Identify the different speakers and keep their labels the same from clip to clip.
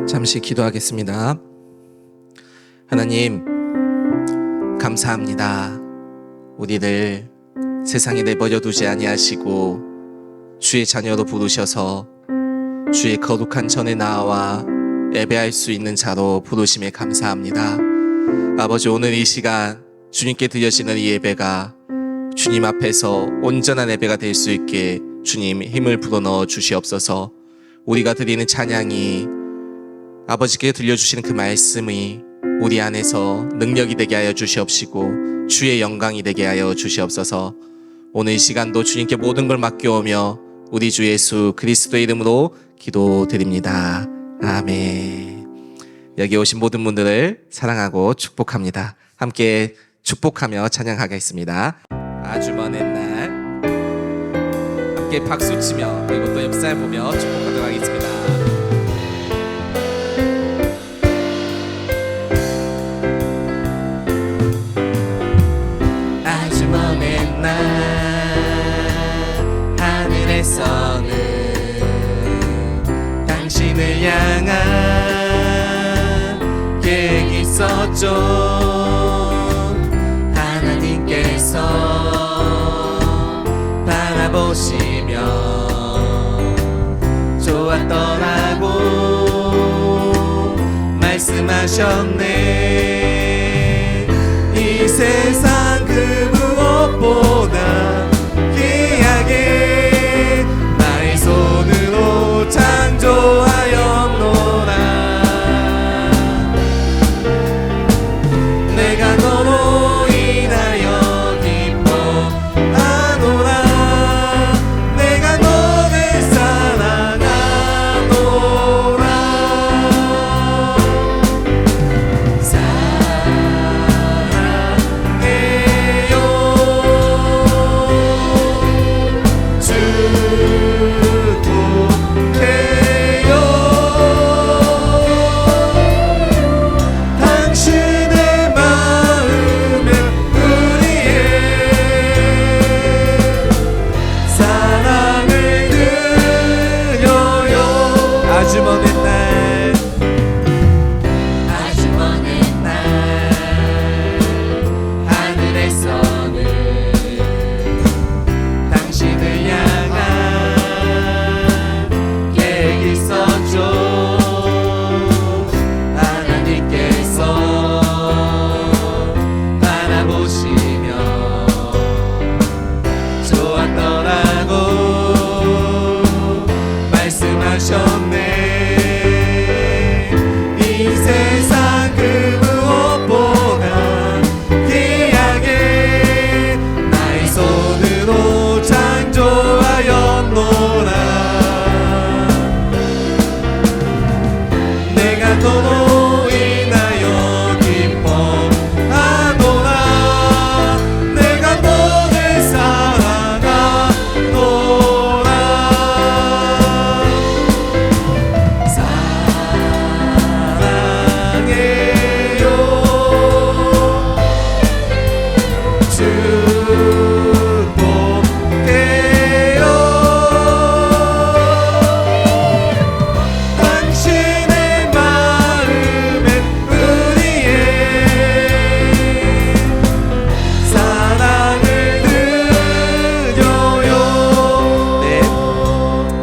Speaker 1: 잠시 기도하겠습니다. 하나님, 감사합니다. 우리를 세상에 내버려 두지 아니하시고 주의 자녀로 부르셔서 주의 거룩한 전에 나와 예배할 수 있는 자로 부르심에 감사합니다. 아버지, 오늘 이 시간 주님께 드려지는 이 예배가 주님 앞에서 온전한 예배가 될 수 있게 주님 힘을 불어넣어 주시옵소서. 우리가 드리는 찬양이, 아버지께 들려주시는 그 말씀이 우리 안에서 능력이 되게 하여 주시옵시고 주의 영광이 되게 하여 주시옵소서. 오늘 이 시간도 주님께 모든 걸 맡겨오며 우리 주 예수 그리스도의 이름으로 기도드립니다. 아멘. 여기 오신 모든 분들을 사랑하고 축복합니다. 함께 축복하며 찬양하겠습니다. 아주 먼 옛날, 함께 박수치며 그리고 또 옆사람 보며 축복하도록 하겠습니다. 아주 먼 옛날 하늘에서는 당신을 향한 계획이 있었죠. 바라보시며 좋았더라고 말씀하셨네. 이 세상 그 무엇보다 귀하게 나의 손으로 창조하였노라. 내가 너로 인하여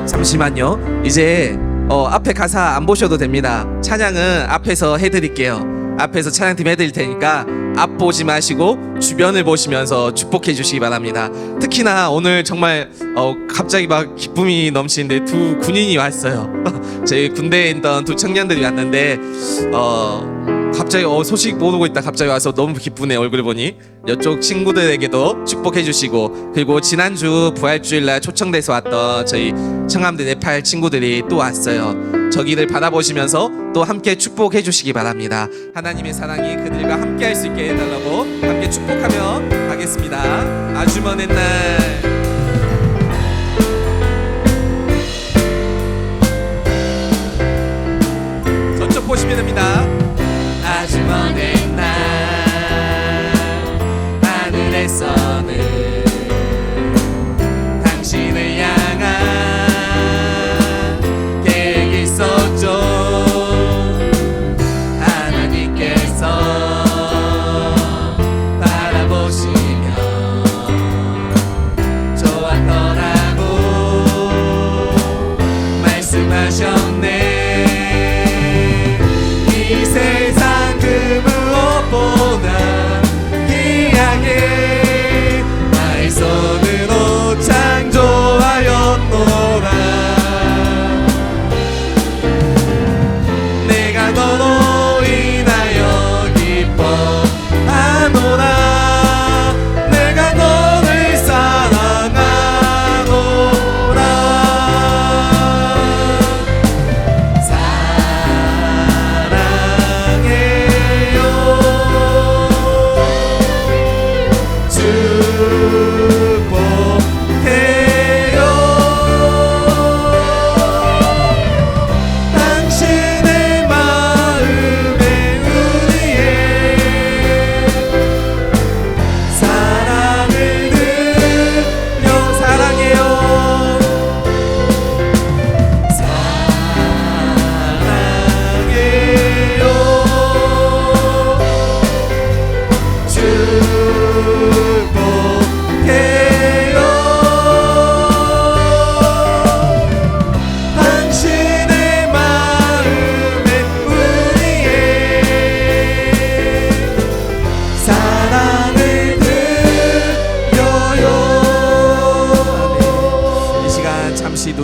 Speaker 1: 잠시만요. 이제 앞에 가사 안 보셔도 됩니다. 찬양은 앞에서 해드릴게요. 앞에서 찬양팀 해드릴 테니까 앞 보지 마시고 주변을 보시면서 축복해 주시기 바랍니다. 특히나 오늘 정말 갑자기 막 기쁨이 넘치는데 두 군인이 왔어요. 저희 군대에 있던 두 청년들이 왔는데 갑자기 소식 모르고 있다 갑자기 와서 너무 기쁘네. 얼굴 보니 이쪽 친구들에게도 축복해 주시고, 그리고 지난주 부활주일날 초청돼서 왔던 저희 청암대 네팔 친구들이 또 왔어요. 저기를 바라보시면서 또 함께 축복해 주시기 바랍니다. 하나님의 사랑이 그들과 함께 할 수 있게 해달라고 함께 축복하며 가겠습니다. 아주 먼 옛날 저쪽 보시면 됩니다. 아주 먼 옛날 하늘에서는 당신을 향한 계획이 있었죠.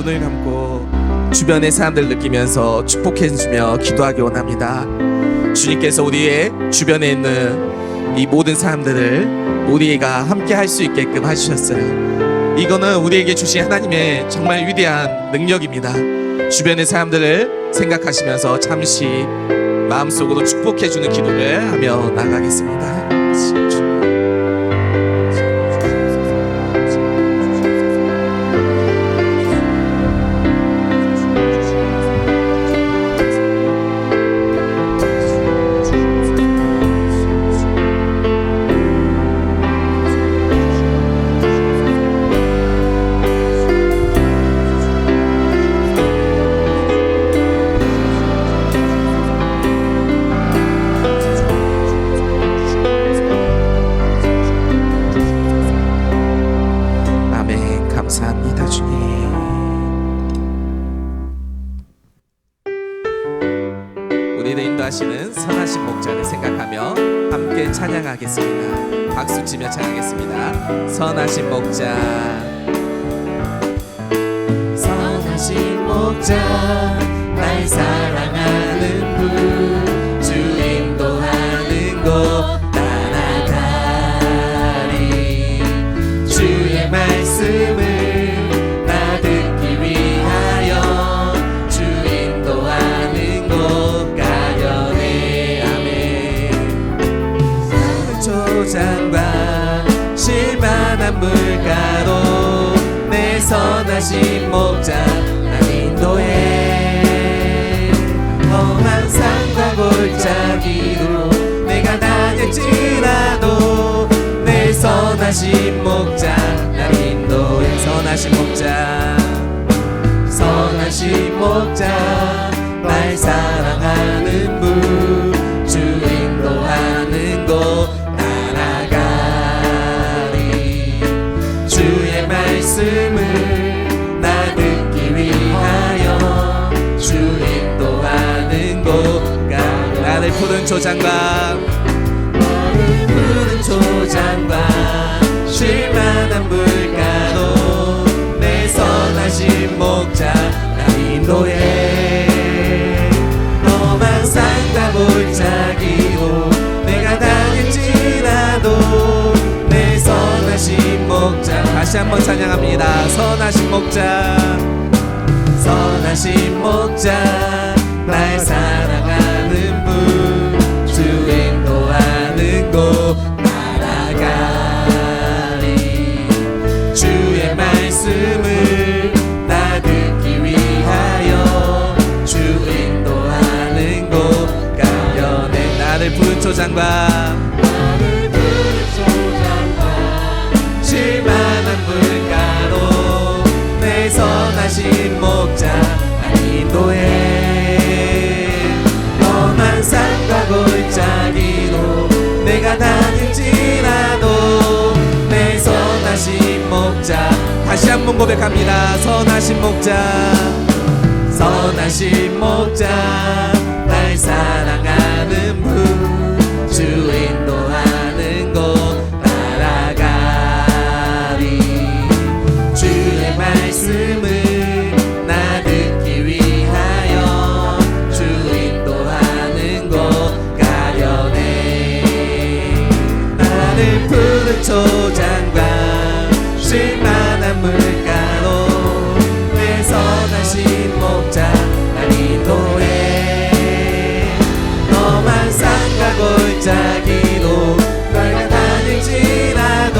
Speaker 1: 눈을 감고 주변의 사람들 느끼면서 축복해주며 기도하기 원합니다. 주님께서 우리의 주변에 있는 이 모든 사람들을 우리가 함께 할 수 있게끔 해주셨어요. 이거는 우리에게 주신 하나님의 정말 위대한 능력입니다. 주변의 사람들을 생각하시면서 잠시 마음속으로 축복해주는 기도를 하며 나가겠습니다. 감사합니다, 주님. 우리를 인도하시는 선하신 목자를 생각하며 함께 찬양하겠습니다. 박수 치며 찬양하겠습니다. 선하신 목자, 선하신 목자, 날 사랑하는 분, 주 인도하는 곳 따라가리. 주의 말씀을 장과 실만한 물가로 내 선하신 목자 날 인도해. 험한 산과 골짜기로 내가 다닐지라도 내 선하신 목자 날 인도해. 선하신 목자, 선하신 목자, 날 사랑하는 분, 주 인도하는 곳 말씀을 나 듣기 위하여 주 인도하는 곳 가려. 나를 푸른 초장과 쉴만한 물가로 내 선하신 목자 나 인도해. 험한 산과 골짜기로 내가 다닐지라도 내 선하신 목자. 다시 한번 찬양합니다. 선하신 목자, 선하신 목자, 날 사랑하는 분, 주 인도하는 곳 따라가리. 주의 말씀을 나 듣기 위하여 주 인도하는 곳 가려내. 나를 푸른 초장과 실만한 물가로 내 선하신 목자 날 인도해. 험한 산과 골짜기로 내가 다닐지라도 내 선하신 목자. 다시 한번 고백합니다. 선하신 목자, 선하신 목자, 날 사랑하는 분, 주 인도하는 곳 말씀을 나 듣기 위하여 주 인도하는 곳 가려내. 나를 푸른 초장과 쉴만한 물가로 내 선하신 목자 날 인도해. 험한 산과 골짜기로 내가 다닐지라도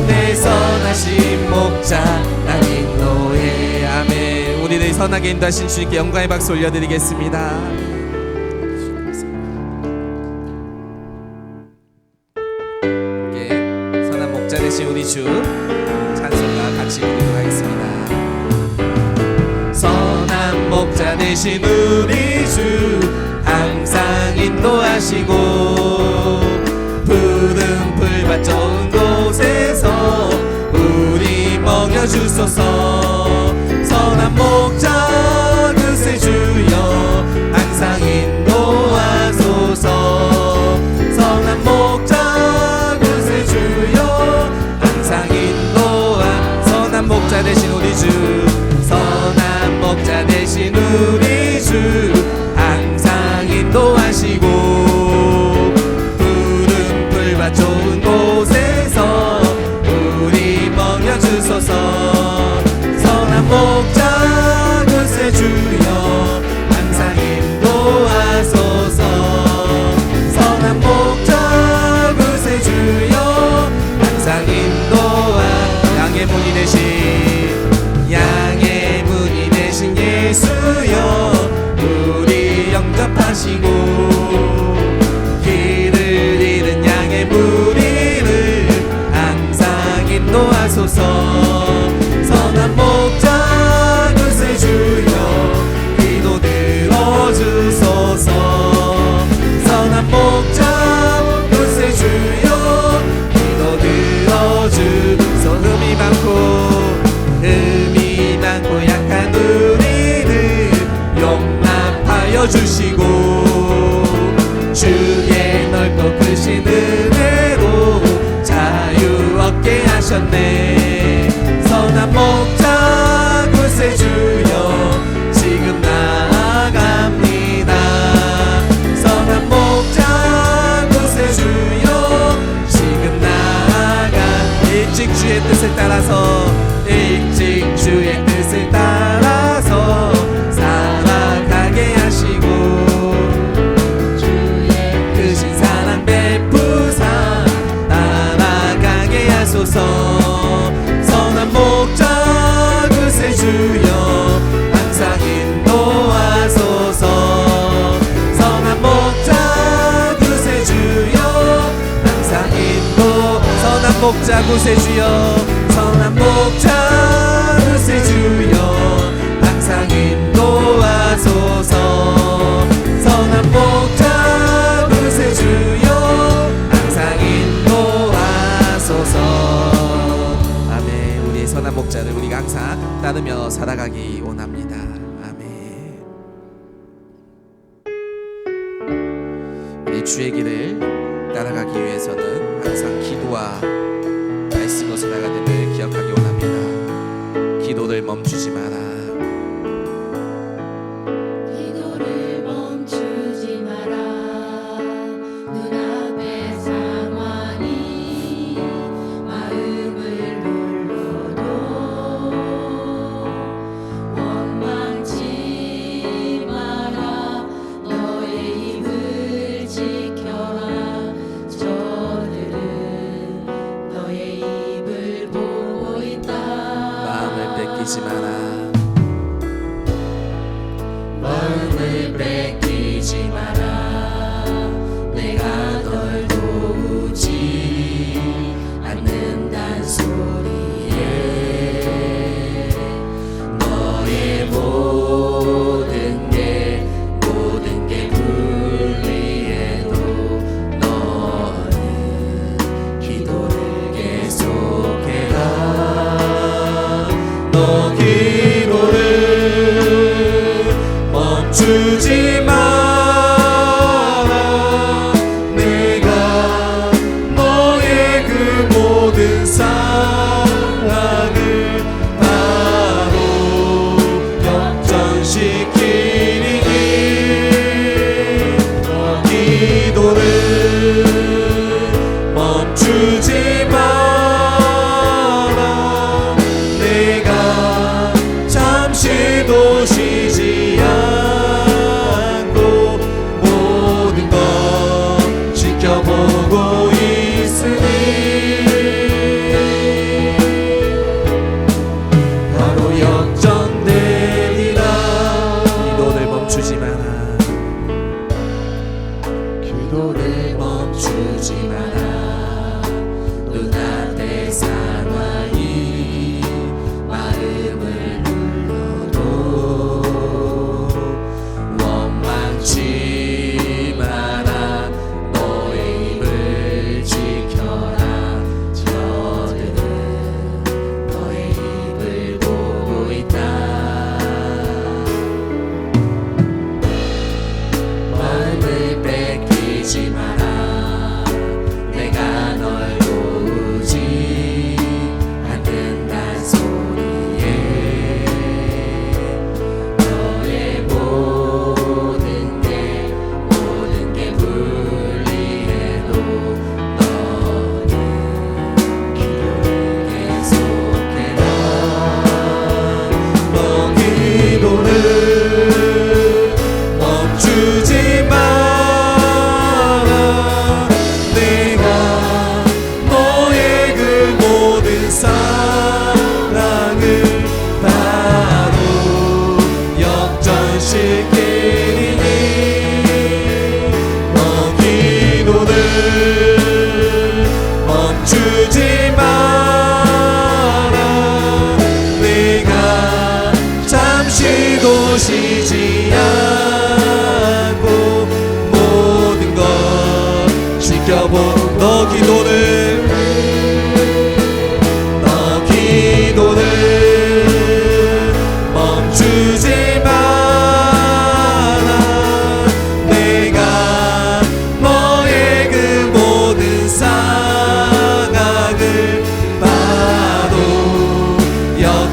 Speaker 1: 내 선하신 목자 선하게 인도하신 주님께 영광의 박수 올려드리겠습니다. 함께 선한 목자 되신 우리 주 찬송과 같이 부르도록 하겠습니다. 선한 목자 되신 우리 주 항상 인도하시고 푸른 풀밭 좋은 곳에서 우리 먹여주소서. 선한 목자 그새 주여 항상 인도하소서. 선한 목자 그새 주여 항상 인도하. 선한 목자 되신 우리 주 주소서. 선한 목자 구세주여 항상 인도하소서. 선한 목자 구세주여 항상 인도하. 양의 문이 되신 예수여 우리 영접하시고 길을 잃은 양의 무리를 항상 인도하소서. 선한 목자 구세주여 기도 들어주소서. 선한 목자 구세주여 기도 들어주소서. 흠이 많고 약한 우리를 용납하여 주시고 주의 넓고 크신 은혜로 자유 얻게 하셨네. 선한 목자 구세주여 지금 나아갑니다. 선한 목자 구세주여 지금 나아가. 일찍 주의 뜻을 따라서 일찍 주의 뜻을 따라서 살아가게 하시고 주의 크신 사랑 베푸사 따라가게 하소서. 선한 목자 구세주여 항상 인도하소서. 선한 목자 구세주여 항상 인도. 선한 목자 구세주여 선한 목자 구세주여 항상 인도하소서. 선한 목자 구세주여 항상 인도하소서. 아멘. 우리의 선한 목자를 우리가 항상 따르며 살아가기 원합니다. 아멘. 우리 주의 길을 따라가기 위해서는 항상 기도와 말씀으로 살아가됨을 기억하기 원합니다. 기도를 멈추지 마라.
Speaker 2: 기도를 멈추지 마라. 눈앞의 상황이 마음을 눌러도 원망치 마라. 너의 입을 지켜라. 저들은 너의 입을 보고 있다.
Speaker 1: 마음을 뺏기지 마라.
Speaker 2: 마음을 뺏기지 마라. 내가 널 도우지 않는단 소리에 너의 모든 게 불리해도 너는 기도를 계속해라.
Speaker 1: 너 기도를 멈추지 마라. 내가 너의 그 모든 상황을 바로 역전시키리니 너 기도를 멈추지 마라. 내가 잠시도 쉬지 않고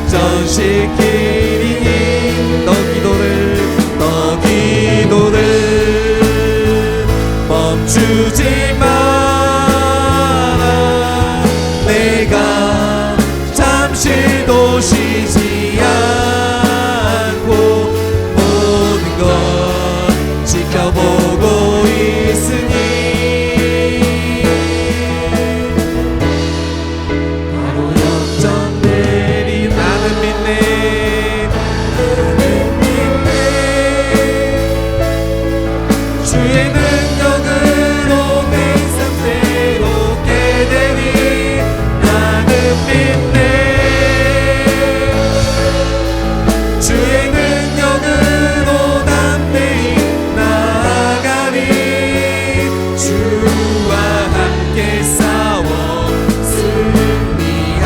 Speaker 1: 역전시키리니 너 기도를 멈추지 마라. 내가 잠시도 쉬지 않고 모든 걸 지켜보고 있으니 바로 역전되리. 나는 믿네. 주의 능력으로 내 삶 새롭게 되니 나는 믿네. 주의 능력으로 담대히 나아가니 주와 함께 싸워 승리하리라.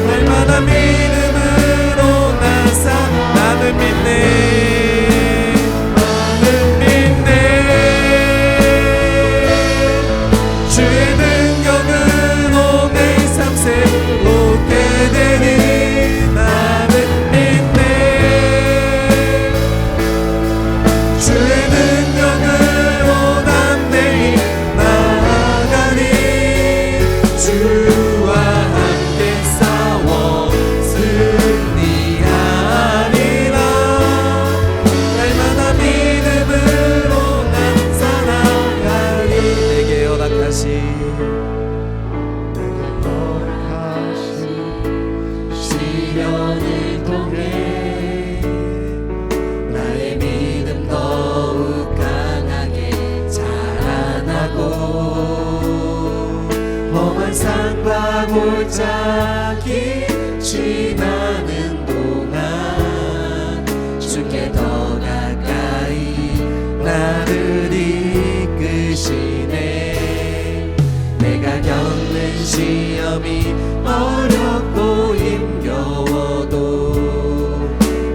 Speaker 1: 날마다 믿음으로 난 나는 믿네. 나는 믿네. 주의 능력으로 내 삶 새롭게 되니 나는 믿네. 주의 능력으로 담대히 나아가니 주와 함께 싸워 승리하리라. 날마다 믿음으로 난 살아가리. 내게 허락하신 시련을 통해 나의 믿음 더욱 강하게 자라나고 험한 산과 골짜기 지나는 동안 주께 더 가까이 나를 이끄시네. 내가 겪는 시험이 어렵고 힘겨워도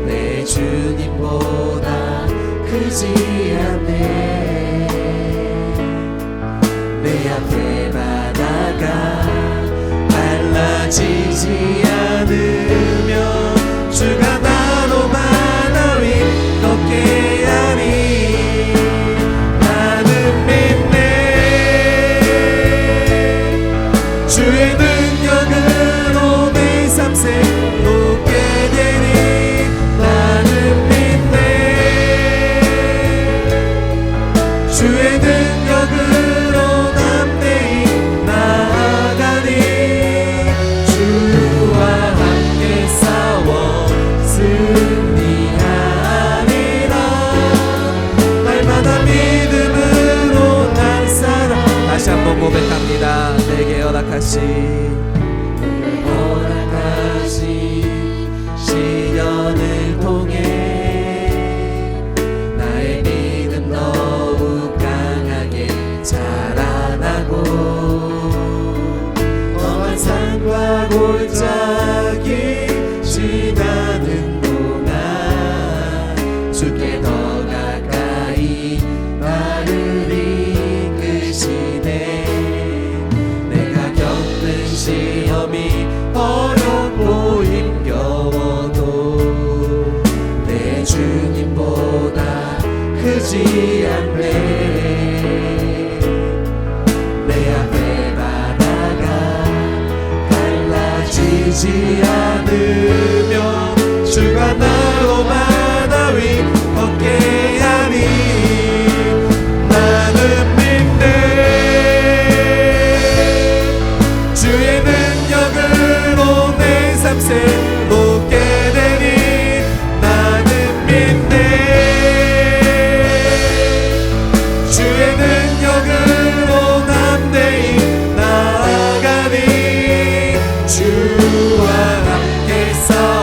Speaker 1: 내 주님보다 크지 않네. 내 앞에 바다가 갈라지지 않으며 주가 나로 바다 위 걷게 하니 나는 믿네. 주의 능력으로 내 삶 새롭게 되니 나는 믿네. 주의 능력으로 담대히 나아가니 주와 함께 싸워 승리하리라. 날마다 믿음으로 난 살아. 다시 한번 고백합니다. 내게 허락하신 시련을 통해 나의 믿음 더욱 강하게 자라나고 험한 산과 골짜기 지나는 동안 주께 더 가까이 나를 이끄시네. 내가 겪는 시험이 어렵고 힘겨워도 내 주님보다 크지 않네. 내 앞에 바다가 갈라지지 않으며 주가 나로 바다 위 걷게 하니 나는 믿네. 주의 능력으로 내 삶 새롭게 되니 나는 믿네. 주의 능력으로 담대히 나아가니 주와 함께 싸워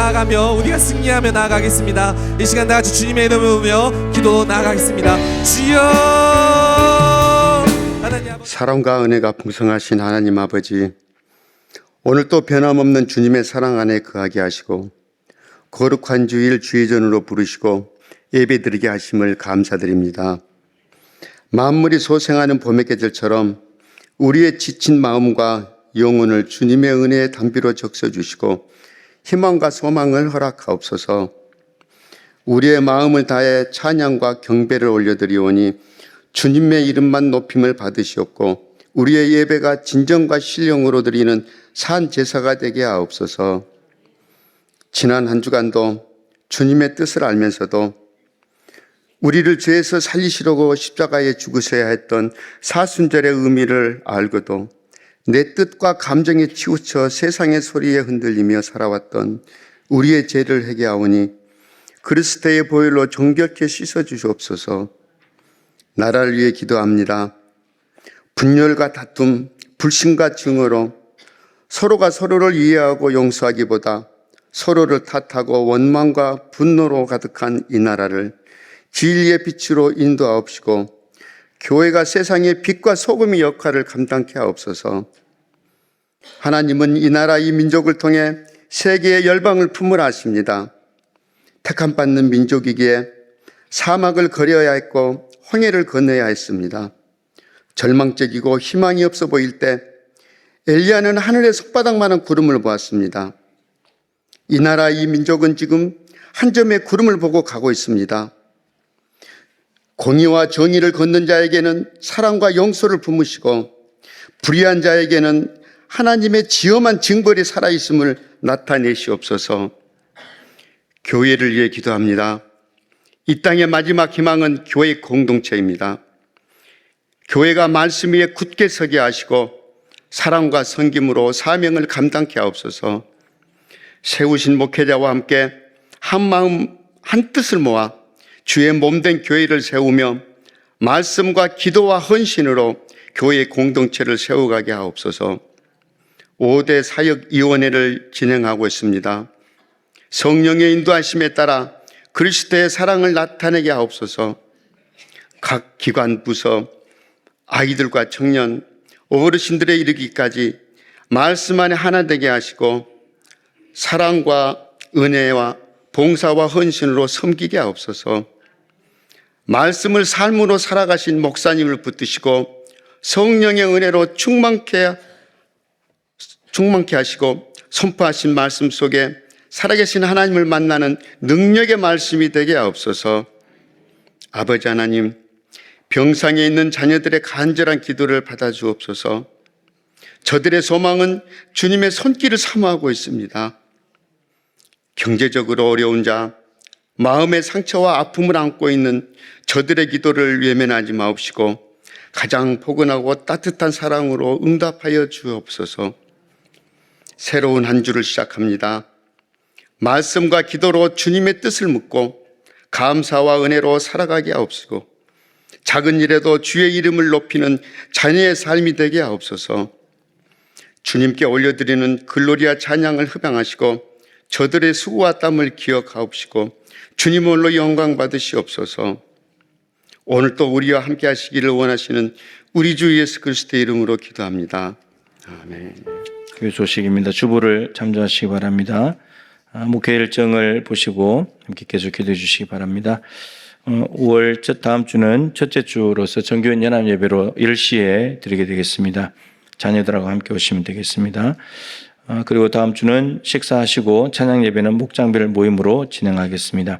Speaker 1: 나아가며 우리가 승리하며 나아가겠습니다. 이 시간 다 같이 주님의 이름을 부르며 기도 나아가겠습니다. 주여 하나님 아버지,
Speaker 3: 사랑과 은혜가 풍성하신 하나님 아버지, 오늘 또 변함없는 주님의 사랑 안에 거하게 하시고 거룩한 주일 주의 전으로 부르시고 예배드리게 하심을 감사드립니다. 만물이 소생하는 봄의 계절처럼 우리의 지친 마음과 영혼을 주님의 은혜의 담비로 적셔주시고 희망과 소망을 허락하옵소서. 우리의 마음을 다해 찬양과 경배를 올려드리오니 주님의 이름만 높임을 받으시옵고 우리의 예배가 진정과 신령으로 드리는 산 제사가 되게 하옵소서. 지난 한 주간도 주님의 뜻을 알면서도 우리를 죄에서 살리시려고 십자가에 죽으셔야 했던 사순절의 의미를 알고도 내 뜻과 감정에 치우쳐 세상의 소리에 흔들리며 살아왔던 우리의 죄를 회개하오니 그리스도의 보혈로 정결케 씻어주시옵소서. 나라를 위해 기도합니다. 분열과 다툼, 불신과 증오로 서로가 서로를 이해하고 용서하기보다 서로를 탓하고 원망과 분노로 가득한 이 나라를 진리의 빛으로 인도하옵시고 교회가 세상의 빛과 소금의 역할을 감당케 하옵소서. 하나님은 이 나라 이 민족을 통해 세계의 열방을 품으라 하십니다. 택함받는 민족이기에 사막을 거려야 했고 홍해를 건너야 했습니다. 절망적이고 희망이 없어 보일 때 엘리야는 하늘의 손바닥만한 구름을 보았습니다. 이 나라 이 민족은 지금 한 점의 구름을 보고 가고 있습니다. 공의와 정의를 걷는 자에게는 사랑과 용서를 품으시고 불의한 자에게는 하나님의 지엄한 징벌이 살아있음을 나타내시옵소서. 교회를 위해 기도합니다. 이 땅의 마지막 희망은 교회 공동체입니다. 교회가 말씀 위에 굳게 서게 하시고 사랑과 섬김으로 사명을 감당케 하옵소서. 세우신 목회자와 함께 한 마음 한 뜻을 모아 주의 몸된 교회를 세우며 말씀과 기도와 헌신으로 교회 공동체를 세워가게 하옵소서. 5대 사역위원회를 진행하고 있습니다. 성령의 인도하심에 따라 그리스도의 사랑을 나타내게 하옵소서. 각 기관 부서, 아이들과 청년, 어르신들에 이르기까지 말씀 안에 하나 되게 하시고 사랑과 은혜와 봉사와 헌신으로 섬기게 하옵소서. 말씀을 삶으로 살아가신 목사님을 붙드시고 성령의 은혜로 충만케 하시고 선포하신 말씀 속에 살아계신 하나님을 만나는 능력의 말씀이 되게 하옵소서. 아버지 하나님, 병상에 있는 자녀들의 간절한 기도를 받아주옵소서. 저들의 소망은 주님의 손길을 사모하고 있습니다. 경제적으로 어려운 자, 마음의 상처와 아픔을 안고 있는 저들의 기도를 외면하지 마옵시고 가장 포근하고 따뜻한 사랑으로 응답하여 주옵소서. 새로운 한 주를 시작합니다. 말씀과 기도로 주님의 뜻을 묻고 감사와 은혜로 살아가게 하옵시고 작은 일에도 주의 이름을 높이는 자녀의 삶이 되게 하옵소서. 주님께 올려드리는 글로리아 찬양을 흡양하시고 저들의 수고와 땀을 기억하옵시고 주님 홀로 영광 받으시옵소서. 오늘 또 우리와 함께 하시기를 원하시는 우리 주 예수 그리스도의 이름으로 기도합니다. 아멘.
Speaker 4: 교회 소식입니다. 주보를 참조하시기 바랍니다. 목회 일정을 보시고 함께 계속 기도해 주시기 바랍니다. 5월 다음 주는 첫째 주로서 정교인 연합 예배로 10시에 드리게 되겠습니다. 자녀들하고 함께 오시면 되겠습니다. 그리고 다음 주는 식사하시고 찬양 예배는 목장별 모임으로 진행하겠습니다.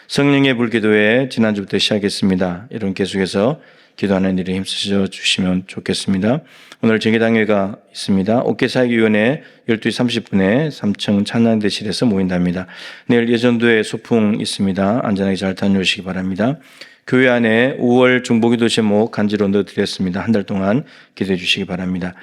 Speaker 4: 성령의 불기도회 지난주부터 시작했습니다. 여러분 계속해서 기도하는 일에 힘쓰셔 주시면 좋겠습니다. 오늘 정의당회가 있습니다. 옥계사역위원회 12시 30분에 3층 찬양대실에서 모인답니다. 내일 예전도에 소풍 있습니다. 안전하게 잘 다녀오시기 바랍니다. 교회 안에 5월 중보기도 제목 간지로 넣어드렸습니다. 한 달 동안 기도해 주시기 바랍니다.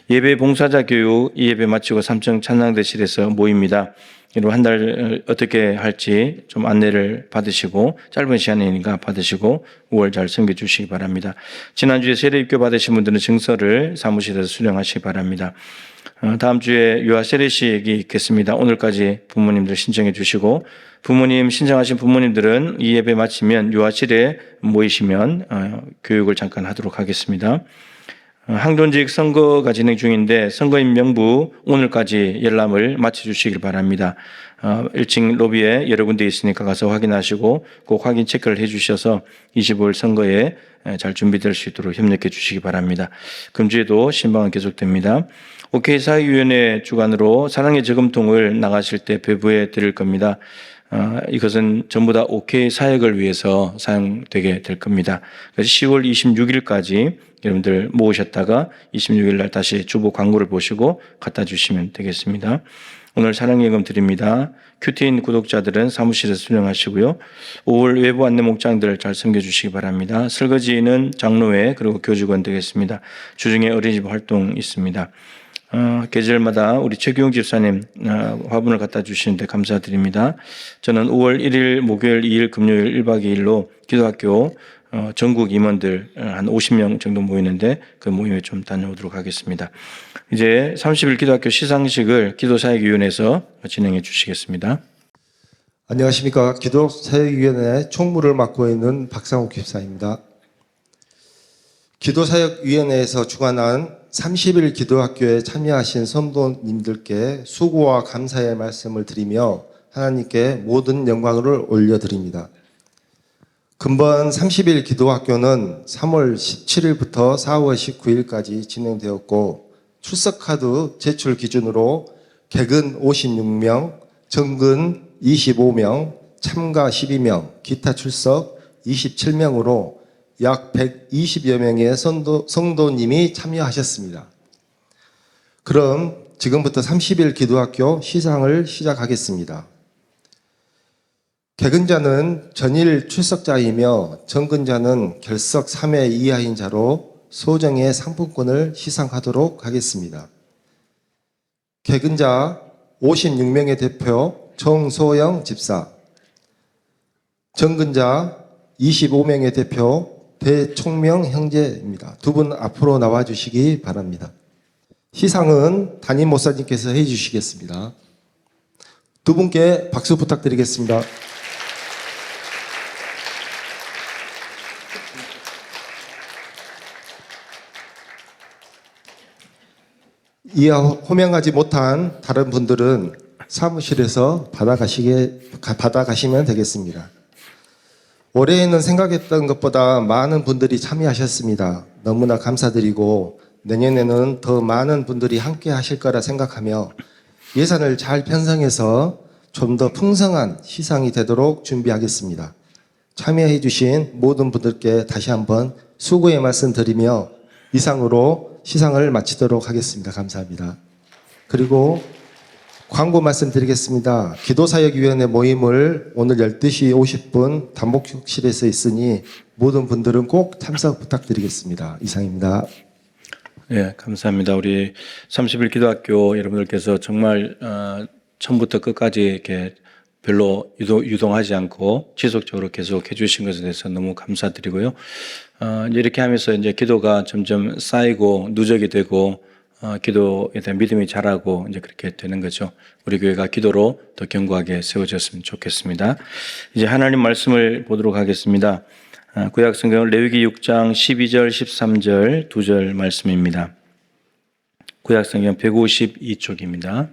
Speaker 4: 예배 봉사자 교육 이 예배 마치고 3층 찬양대실에서 모입니다. 여러분 한 달 어떻게 할지 좀 안내를 받으시고 짧은 시간이니까 받으시고 5월 잘 섬겨주시기 바랍니다. 지난주에 세례 입교 받으신 분들은 증서를 사무실에서 수령하시기 바랍니다. 다음 주에 유아 세례식이 있겠습니다. 오늘까지 부모님들 신청해 주시고 부모님 신청하신 부모님들은 이 예배 마치면 유아실에 모이시면 교육을 잠깐 하도록 하겠습니다. 항존직 선거가 진행 중인데 선거인 명부 오늘까지 열람을 마쳐주시길 바랍니다. 1층 로비에 여러 군데 있으니까 가서 확인하시고 꼭 확인 체크를 해주셔서 25일 선거에 잘 준비될 수 있도록 협력해 주시기 바랍니다. 금주에도 신방은 계속됩니다. OK 사회위원회 주관으로 사랑의 저금통을 나가실 때 배부해 드릴 겁니다. 이것은 전부 다 OK 사역을 위해서 사용되게 될 겁니다. 그래서 10월 26일까지 여러분들 모으셨다가 26일 날 다시 주보 광고를 보시고 갖다 주시면 되겠습니다. 오늘 사랑예금 드립니다. 큐티인 구독자들은 사무실에서 수령하시고요. 5월 외부 안내 목장들 잘 섬겨주시기 바랍니다. 설거지는 장로회 그리고 교직원 되겠습니다. 주중에 어린이집 활동 있습니다. 계절마다 우리 최규용 집사님 화분을 갖다 주시는데 감사드립니다. 저는 5월 1일 목요일 2일 금요일 1박 2일로 기도학교 전국 임원들 한 50명 정도 모이는데 그 모임에 좀 다녀오도록 하겠습니다. 이제 30일 기도학교 시상식을 기도사역위원회에서 진행해 주시겠습니다.
Speaker 5: 안녕하십니까. 기도사역위원회 총무를 맡고 있는 박상욱 집사입니다. 기도사역위원회에서 주관한 30일 기도학교에 참여하신 성도님들께 수고와 감사의 말씀을 드리며 하나님께 모든 영광을 올려드립니다. 금번 30일 기도학교는 3월 17일부터 4월 19일까지 진행되었고 출석카드 제출 기준으로 객은 56명, 정근 25명, 참가 12명, 기타 출석 27명으로 약 120여 명의 성도님이 참여하셨습니다. 그럼 지금부터 30일 기도학교 시상을 시작하겠습니다. 객은자는 전일 출석자이며 정근자는 결석 3회 이하인 자로 소정의 상품권을 시상하도록 하겠습니다. 객은자 56명의 대표 정소영 집사, 정근자 25명의 대표 대총명 형제입니다. 두 분 앞으로 나와주시기 바랍니다. 시상은 담임 목사님께서 해주시겠습니다. 두 분께 박수 부탁드리겠습니다. 이하 호명하지 못한 다른 분들은 사무실에서 받아가시면 되겠습니다. 올해에는 생각했던 것보다 많은 분들이 참여하셨습니다. 너무나 감사드리고 내년에는 더 많은 분들이 함께 하실 거라 생각하며 예산을 잘 편성해서 좀 더 풍성한 시상이 되도록 준비하겠습니다. 참여해 주신 모든 분들께 다시 한번 수고의 말씀 드리며 이상으로 시상을 마치도록 하겠습니다. 감사합니다. 그리고 광고 말씀드리겠습니다. 기도사역위원회 모임을 오늘 12시 50분 단목실에서 있으니 모든 분들은 꼭 참석 부탁드리겠습니다. 이상입니다.
Speaker 4: 네, 감사합니다. 우리 30일 기도학교 여러분들께서 정말 처음부터 끝까지 이렇게 별로 유동하지 않고 지속적으로 계속 해주신 것에 대해서 너무 감사드리고요. 이렇게 하면서 이제 기도가 점점 쌓이고 누적이 되고 기도에 대한 믿음이 자라고 이제 그렇게 되는 거죠. 우리 교회가 기도로 더 견고하게 세워졌으면 좋겠습니다. 이제 하나님 말씀을 보도록 하겠습니다. 구약 성경 레위기 6장 12절 13절 2절 말씀입니다. 구약 성경 152쪽입니다.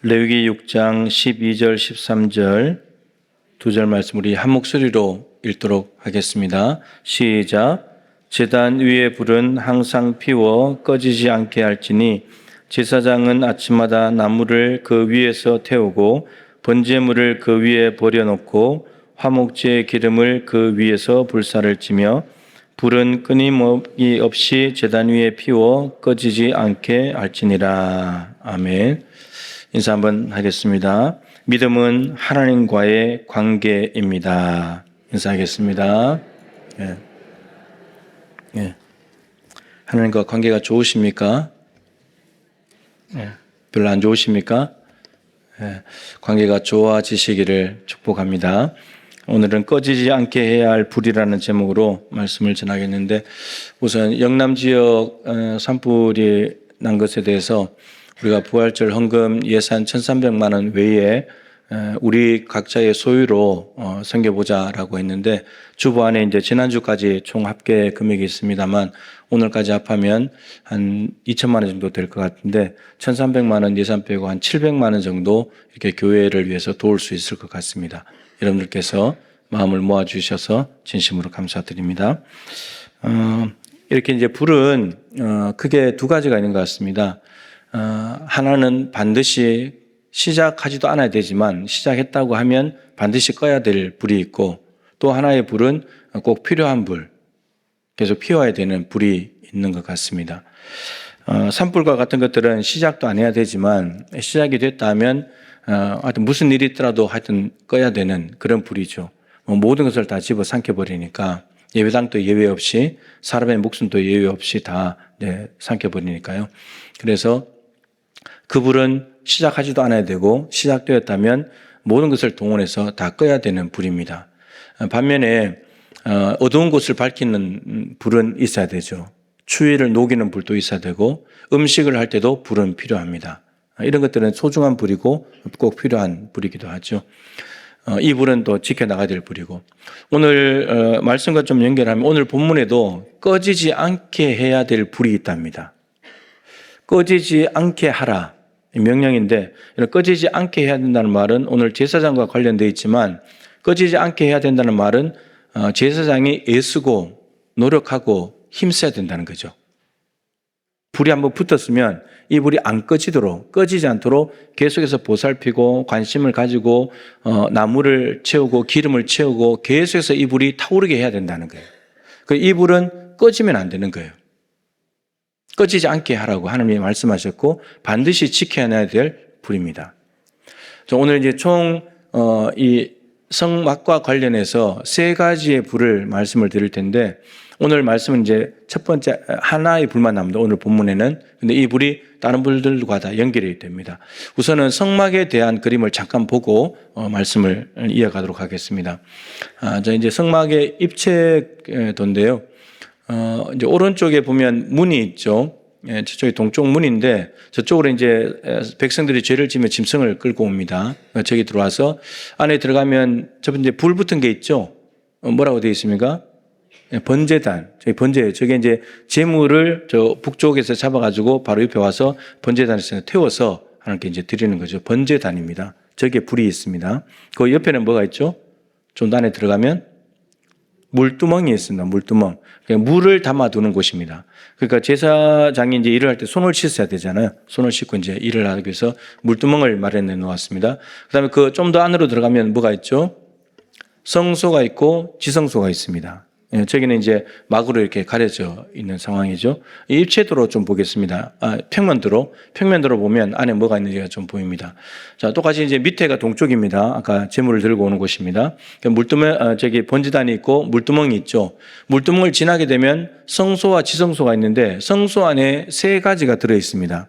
Speaker 4: 레위기 6장 12절 13절 2절 말씀 우리 한 목소리로 읽도록 하겠습니다. 시작. 제단 위에 불은 항상 피워 꺼지지 않게 할지니 제사장은 아침마다 나무를 그 위에서 태우고 번제물을 그 위에 버려놓고 화목제의 기름을 그 위에서 불사를 찌며 불은 끊임없이 제단 위에 피워 꺼지지 않게 할지니라. 아멘. 인사 한번 하겠습니다. 믿음은 하나님과의 관계입니다. 인사하겠습니다. 예. 예. 하나님과 관계가 좋으십니까? 예. 별로 안 좋으십니까? 예. 관계가 좋아지시기를 축복합니다. 오늘은 꺼지지 않게 해야 할 불이라는 제목으로 말씀을 전하겠는데, 우선 영남 지역 산불이 난 것에 대해서 우리가 부활절 헌금 예산 1,300만 원 외에 우리 각자의 소유로 섬겨보자라고 했는데, 주보 안에 이제 지난주까지 총 합계 금액이 있습니다만 오늘까지 합하면 한 2천만 원 정도 될 것 같은데, 1,300만 원 예산 빼고 한 700만 원 정도 이렇게 교회를 위해서 도울 수 있을 것 같습니다. 여러분들께서 마음을 모아주셔서 진심으로 감사드립니다. 이렇게 이제 불은 크게 두 가지가 있는 것 같습니다. 하나는 반드시 시작하지도 않아야 되지만 시작했다고 하면 반드시 꺼야 될 불이 있고, 또 하나의 불은 꼭 필요한 불, 계속 피워야 되는 불이 있는 것 같습니다. 산불과 같은 것들은 시작도 안 해야 되지만 시작이 됐다 하면 하여튼 무슨 일이 있더라도 하여튼 꺼야 되는 그런 불이죠. 모든 것을 다 집어 삼켜버리니까, 예배당도 예외 없이, 사람의 목숨도 예외 없이 다 삼켜버리니까요. 그래서 그 불은 시작하지도 않아야 되고 시작되었다면 모든 것을 동원해서 다 꺼야 되는 불입니다. 반면에 어두운 곳을 밝히는 불은 있어야 되죠. 추위를 녹이는 불도 있어야 되고 음식을 할 때도 불은 필요합니다. 이런 것들은 소중한 불이고 꼭 필요한 불이기도 하죠. 이 불은 또 지켜나가야 될 불이고, 오늘 말씀과 좀 연결하면 오늘 본문에도 꺼지지 않게 해야 될 불이 있답니다. 꺼지지 않게 하라, 명령인데, 꺼지지 않게 해야 된다는 말은 오늘 제사장과 관련되어 있지만, 꺼지지 않게 해야 된다는 말은 제사장이 애쓰고 노력하고 힘써야 된다는 거죠. 불이 한번 붙었으면 이 불이 안 꺼지지 않도록 계속해서 보살피고 관심을 가지고 나무를 채우고 기름을 채우고 계속해서 이 불이 타오르게 해야 된다는 거예요. 이 불은 꺼지면 안 되는 거예요. 꺼지지 않게 하라고 하나님이 말씀하셨고 반드시 지켜야 될 불입니다. 오늘 이제 총 이 성막과 관련해서 세 가지의 불을 말씀을 드릴 텐데, 오늘 말씀은 이제 첫 번째 하나의 불만 남니다. 오늘 본문에는. 근데 이 불이 다른 불들과 다 연결이 됩니다. 우선은 성막에 대한 그림을 잠깐 보고 말씀을 이어가도록 하겠습니다. 자, 이제 성막의 입체도인데요. 이제 오른쪽에 보면 문이 있죠. 저쪽이 동쪽 문인데, 저쪽으로 이제 백성들이 죄를 지면 짐승을 끌고 옵니다. 저기 들어와서 안에 들어가면 첫 번째 불 붙은 게 있죠. 뭐라고 되어 있습니까? 번제단. 저기 번제, 저게 이제 제물을 저 북쪽에서 잡아가지고 바로 옆에 와서 번제단에서 태워서 하나님께 이제 드리는 거죠. 번제단입니다. 저기에 불이 있습니다. 그 옆에는 뭐가 있죠? 좀 더 안에 들어가면 물두멍이 있습니다. 물두멍. 그러니까 물을 담아두는 곳입니다. 그러니까 제사장이 이제 일을 할 때 손을 씻어야 되잖아요. 손을 씻고 이제 일을 하기 위해서 물두멍을 마련해 놓았습니다. 그 다음에 그 좀 더 안으로 들어가면 뭐가 있죠? 성소가 있고 지성소가 있습니다. 저기는 이제 막으로 이렇게 가려져 있는 상황이죠. 이 입체도로 좀 보겠습니다. 평면도로 보면 안에 뭐가 있는지가 좀 보입니다. 자, 똑같이 이제 밑에가 동쪽입니다. 아까 제물을 들고 오는 곳입니다. 물두멍, 저기 번제단이 있고 물두멍이 있죠. 물두멍을 지나게 되면 성소와 지성소가 있는데, 성소 안에 세 가지가 들어 있습니다.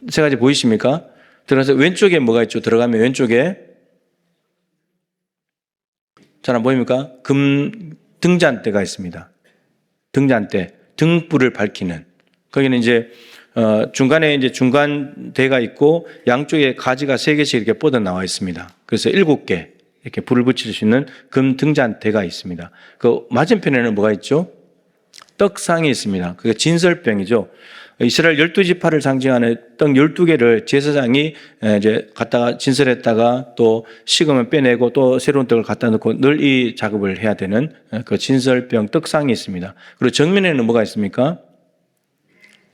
Speaker 4: 세 가지 보이십니까? 들어가서 왼쪽에 뭐가 있죠? 들어가면 왼쪽에 잘 안 보입니까? 등잔대가 있습니다. 등잔대, 등불을 밝히는. 거기는 이제 중간에 이제 중간대가 있고 양쪽에 가지가 3개씩 이렇게 뻗어 나와 있습니다. 그래서 7개 이렇게 불을 붙일 수 있는 금 등잔대가 있습니다. 그 맞은편에는 뭐가 있죠? 떡상이 있습니다. 그게 진설병이죠. 이스라엘 12지파를 상징하는 떡 12개를 제사장이 이제 갖다가 진설했다가 또 식으면 빼내고 또 새로운 떡을 갖다 넣고 늘 이 작업을 해야 되는 그 진설병 떡상이 있습니다. 그리고 정면에는 뭐가 있습니까?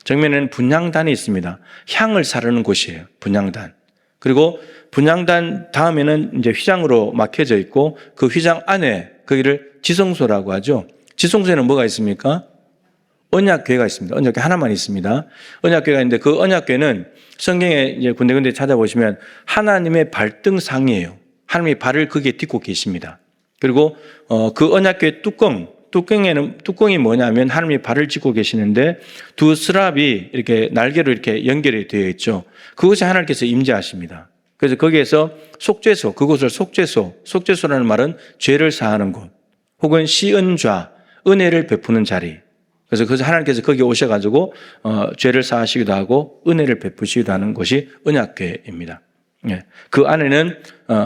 Speaker 4: 정면에는 분향단이 있습니다. 향을 사르는 곳이에요. 분향단. 그리고 분향단 다음에는 이제 휘장으로 막혀져 있고 그 휘장 안에 거기를 지성소라고 하죠. 지성소에는 뭐가 있습니까? 언약궤가 있습니다. 언약궤 하나만 있습니다. 언약궤가 있는데 그 언약궤는 성경에 이제 군데군데 찾아보시면 하나님의 발등상이에요. 하나님이 발을 거기에 딛고 계십니다. 그리고 그 언약궤 뚜껑이 뭐냐면 하나님이 발을 짚고 계시는데 두 스랍이 이렇게 날개로 이렇게 연결이 되어 있죠. 그것이 하나님께서 임재하십니다. 그래서 거기에서 속죄소, 그곳을 속죄소라는 말은 죄를 사하는 곳, 혹은 시은좌, 은혜를 베푸는 자리. 그래서 하나님께서 거기 오셔가지고 죄를 사하시기도 하고 은혜를 베푸시기도 하는 곳이 언약궤입니다. 예. 그 안에는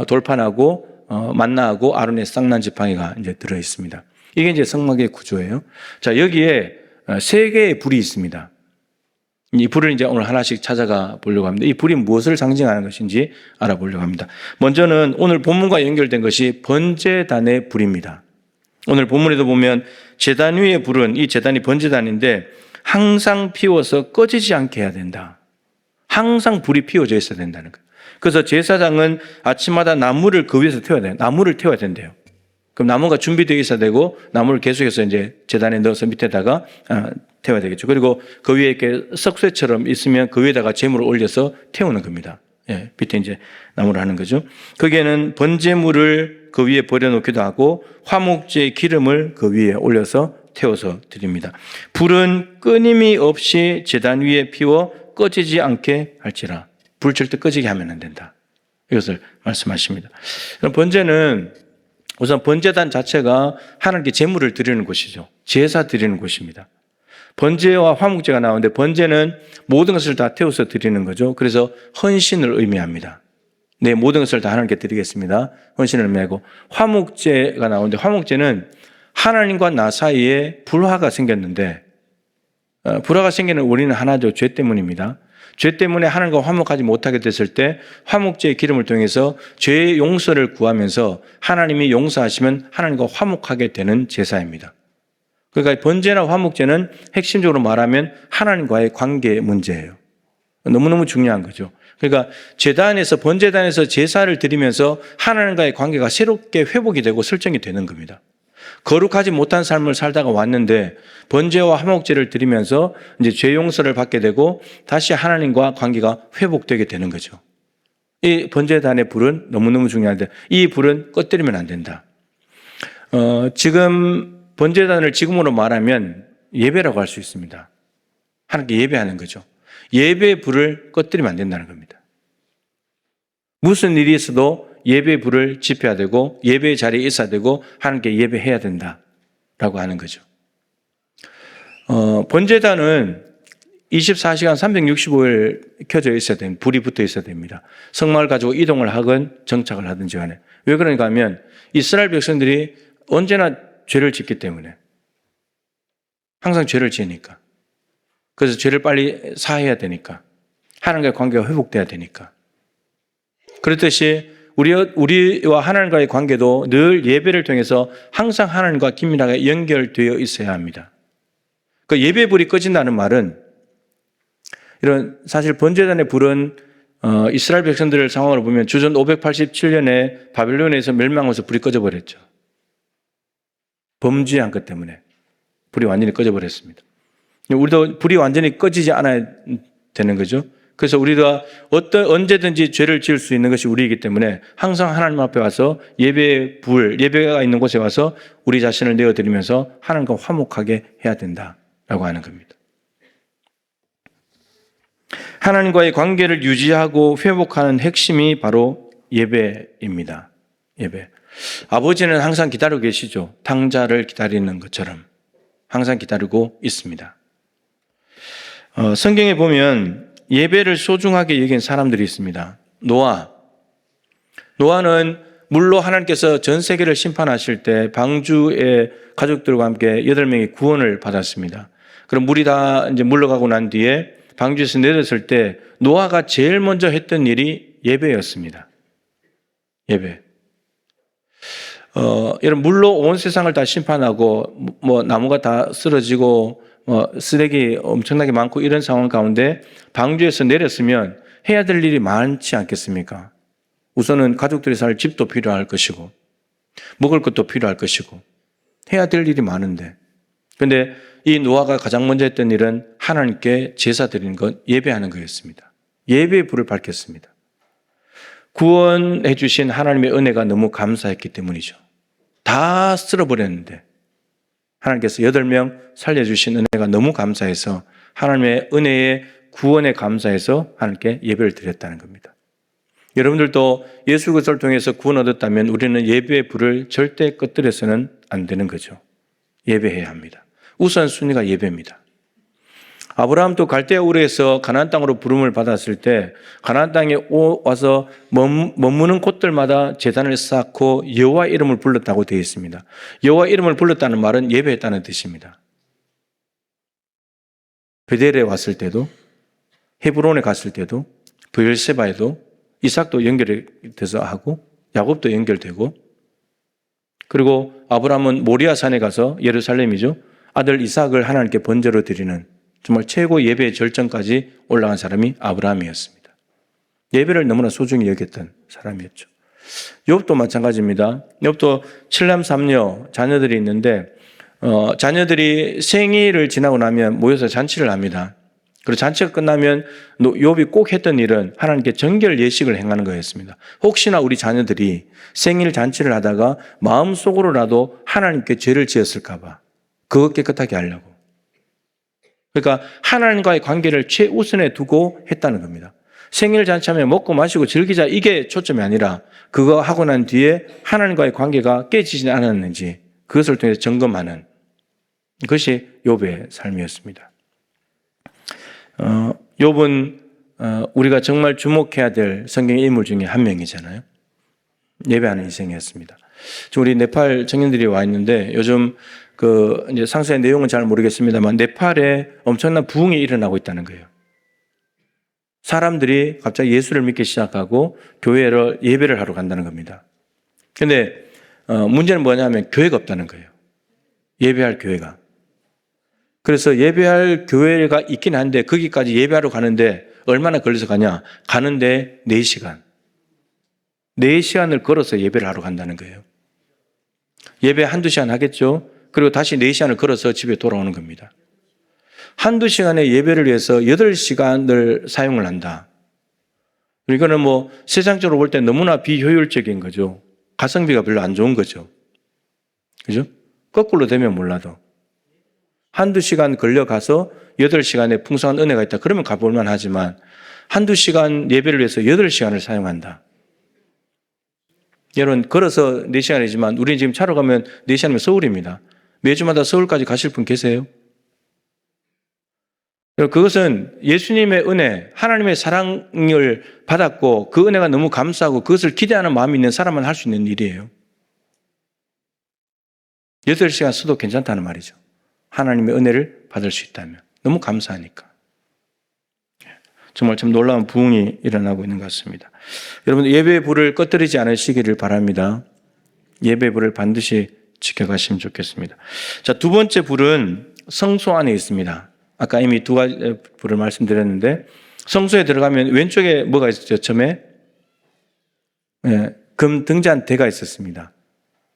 Speaker 4: 돌판하고 만나하고 아론의 쌍난 지팡이가 이제 들어 있습니다. 이게 이제 성막의 구조예요. 자, 여기에 세 개의 불이 있습니다. 이 불을 이제 오늘 하나씩 찾아가 보려고 합니다. 이 불이 무엇을 상징하는 것인지 알아보려고 합니다. 먼저는 오늘 본문과 연결된 것이 번제단의 불입니다. 오늘 본문에도 보면 제단 위의 불은, 이 제단이 번제단인데 항상 피워서 꺼지지 않게 해야 된다. 항상 불이 피워져 있어야 된다는 거예요. 그래서 제사장은 아침마다 나무를 그 위에서 태워야 돼요. 나무를 태워야 된대요. 그럼 나무가 준비되어 있어야 되고 나무를 계속해서 이제 제단에 넣어서 밑에다가 태워야 되겠죠. 그리고 그 위에 이렇게 석쇠처럼 있으면 그 위에다가 재물을 올려서 태우는 겁니다. 예, 밑에 이제 나무를 하는 거죠. 거기에는 번제물을 그 위에 버려놓기도 하고 화목제의 기름을 그 위에 올려서 태워서 드립니다. 불은 끊임이 없이 제단 위에 피워 꺼지지 않게 할지라. 불 절대 꺼지게 하면 안 된다. 이것을 말씀하십니다. 번제는 우선 번제단 자체가 하나님께 제물을 드리는 곳이죠. 제사 드리는 곳입니다. 번제와 화목제가 나오는데 번제는 모든 것을 다 태워서 드리는 거죠. 그래서 헌신을 의미합니다. 네, 모든 것을 다 하나님께 드리겠습니다. 헌신을 의미하고 화목제가 나오는데 화목제는 하나님과 나 사이에 불화가 생겼는데 불화가 생기는 원인은 하나죠. 죄 때문입니다. 죄 때문에 하나님과 화목하지 못하게 됐을 때 화목제의 기름을 통해서 죄의 용서를 구하면서 하나님이 용서하시면 하나님과 화목하게 되는 제사입니다. 그러니까 번제나 화목제는 핵심적으로 말하면 하나님과의 관계 문제예요. 너무너무 중요한 거죠. 그러니까 제단에서, 번제단에서 제사를 드리면서 하나님과의 관계가 새롭게 회복이 되고 설정이 되는 겁니다. 거룩하지 못한 삶을 살다가 왔는데 번제와 화목제를 드리면서 이제 죄 용서를 받게 되고 다시 하나님과 관계가 회복되게 되는 거죠. 이 번제단의 불은 너무너무 중요한데 이 불은 꺼뜨리면 안 된다. 지금 번제단을 지금으로 말하면 예배라고 할 수 있습니다. 하나님께 예배하는 거죠. 예배의 불을 꺼뜨리면 안 된다는 겁니다. 무슨 일이 있어도 예배의 불을 지펴야 되고 예배의 자리에 있어야 되고 하나님께 예배해야 된다라고 하는 거죠. 번제단은 24시간 365일 켜져 있어야 됩니다. 불이 붙어 있어야 됩니다. 성막을 가지고 이동을 하건 정착을 하든지 간에. 왜 그런가 하면 이스라엘 백성들이 언제나 죄를 짓기 때문에 항상 죄를 지으니까. 그래서 죄를 빨리 사해야 되니까. 하나님과의 관계가 회복돼야 되니까. 그렇듯이 우리와 하나님과의 관계도 늘 예배를 통해서 항상 하나님과 긴밀하게 연결되어 있어야 합니다. 그 예배불이 꺼진다는 말은 이런 사실 번제단의 불은 이스라엘 백성들의 상황을 보면 주전 587년에 바벨론에서 멸망하면서 불이 꺼져버렸죠. 범죄한 것 때문에 불이 완전히 꺼져버렸습니다. 우리도 불이 완전히 꺼지지 않아야 되는 거죠. 그래서 우리가 언제든지 죄를 지을 수 있는 것이 우리이기 때문에 항상 하나님 앞에 와서 예배가 있는 곳에 와서 우리 자신을 내어드리면서 하나님과 화목하게 해야 된다라고 하는 겁니다. 하나님과의 관계를 유지하고 회복하는 핵심이 바로 예배입니다. 예배. 아버지는 항상 기다리고 계시죠. 탕자를 기다리는 것처럼 항상 기다리고 있습니다. 성경에 보면 예배를 소중하게 여긴 사람들이 있습니다. 노아는 물로 하나님께서 전 세계를 심판하실 때 방주의 가족들과 함께 8명이 구원을 받았습니다. 그럼 물이 다 이제 물러가고 난 뒤에 방주에서 내렸을 때 노아가 제일 먼저 했던 일이 예배였습니다. 예배. 여러분 물로 온 세상을 다 심판하고 나무가 다 쓰러지고 쓰레기 엄청나게 많고 이런 상황 가운데 방주에서 내렸으면 해야 될 일이 많지 않겠습니까? 우선은 가족들이 살 집도 필요할 것이고 먹을 것도 필요할 것이고 해야 될 일이 많은데 그런데 이 노아가 가장 먼저 했던 일은 하나님께 제사 드리는 것, 예배하는 거였습니다. 예배의 불을 밝혔습니다. 구원해 주신 하나님의 은혜가 너무 감사했기 때문이죠. 다 쓸어버렸는데 하나님께서 8명 살려주신 은혜가 너무 감사해서 하나님의 은혜의 구원에 감사해서 하나님께 예배를 드렸다는 겁니다. 여러분들도 예수 그리스도를 통해서 구원 얻었다면 우리는 예배의 불을 절대 꺼뜨려서는 안 되는 거죠. 예배해야 합니다. 우선순위가 예배입니다. 아브라함도 갈대아 우르에서 가나안 땅으로 부름을 받았을 때 가나안 땅에 와서 머무는 곳들마다 제단을 쌓고 여호와 이름을 불렀다고 되어 있습니다. 여호와 이름을 불렀다는 말은 예배했다는 뜻입니다. 베델에 왔을 때도, 헤브론에 갔을 때도, 브엘세바에도 이삭도 연결돼서 하고 야곱도 연결되고, 그리고 아브라함은 모리아 산에 가서, 예루살렘이죠, 아들 이삭을 하나님께 번제로 드리는 정말 최고 예배의 절정까지 올라간 사람이 아브라함이었습니다. 예배를 너무나 소중히 여겼던 사람이었죠. 욥도 마찬가지입니다. 욥도 7남 3녀 자녀들이 있는데 자녀들이 생일을 지나고 나면 모여서 잔치를 합니다. 그리고 잔치가 끝나면 욥이 꼭 했던 일은 하나님께 정결 예식을 행하는 거였습니다. 혹시나 우리 자녀들이 생일 잔치를 하다가 마음속으로라도 하나님께 죄를 지었을까 봐 그거 깨끗하게 하려고. 그러니까 하나님과의 관계를 최우선에 두고 했다는 겁니다. 생일 잔치하면 먹고 마시고 즐기자, 이게 초점이 아니라 그거 하고 난 뒤에 하나님과의 관계가 깨지지 않았는지 그것을 통해서 점검하는 그것이 욥의 삶이었습니다. 욥은 우리가 정말 주목해야 될 성경의 인물 중에 한 명이잖아요. 예배하는 인생이었습니다. 지금 우리 네팔 청년들이 와 있는데 요즘 이제 상세한 내용은 잘 모르겠습니다만 네팔에 엄청난 부흥이 일어나고 있다는 거예요. 사람들이 갑자기 예수를 믿기 시작하고 교회를 예배를 하러 간다는 겁니다. 근데 문제는 뭐냐면 교회가 없다는 거예요. 예배할 교회가. 그래서 예배할 교회가 있긴 한데 거기까지 예배하러 가는데 얼마나 걸려서 가냐? 가는데 4시간. 4시간을 걸어서 예배를 하러 간다는 거예요. 예배 1-2시간 하겠죠? 그리고 다시 4시간을 걸어서 집에 돌아오는 겁니다. 1-2시간의 예배를 위해서 8시간을 사용을 한다. 이거는 뭐 세상적으로 볼 때 너무나 비효율적인 거죠. 가성비가 별로 안 좋은 거죠. 그죠? 거꾸로 되면 몰라도. 1-2시간 걸려가서 8시간의 풍성한 은혜가 있다. 그러면 가볼만 하지만 1-2시간 예배를 위해서 8시간을 사용한다. 여러분, 걸어서 4시간이지만 우리는 지금 차로 가면 4시간이면 서울입니다. 매주마다 서울까지 가실 분 계세요? 그것은 예수님의 은혜, 하나님의 사랑을 받았고 그 은혜가 너무 감사하고 그것을 기대하는 마음이 있는 사람만 할 수 있는 일이에요. 8시간 써도 괜찮다는 말이죠. 하나님의 은혜를 받을 수 있다면. 너무 감사하니까. 정말 참 놀라운 부흥이 일어나고 있는 것 같습니다. 여러분, 예배의 불을 꺼뜨리지 않으시기를 바랍니다. 예배의 불을 반드시 지켜가시면 좋겠습니다. 자, 두 번째 불은 성소 안에 있습니다. 아까 이미 2가지 불을 말씀드렸는데 성소에 들어가면 왼쪽에 뭐가 있었죠? 처음에 금 등잔대가 있었습니다.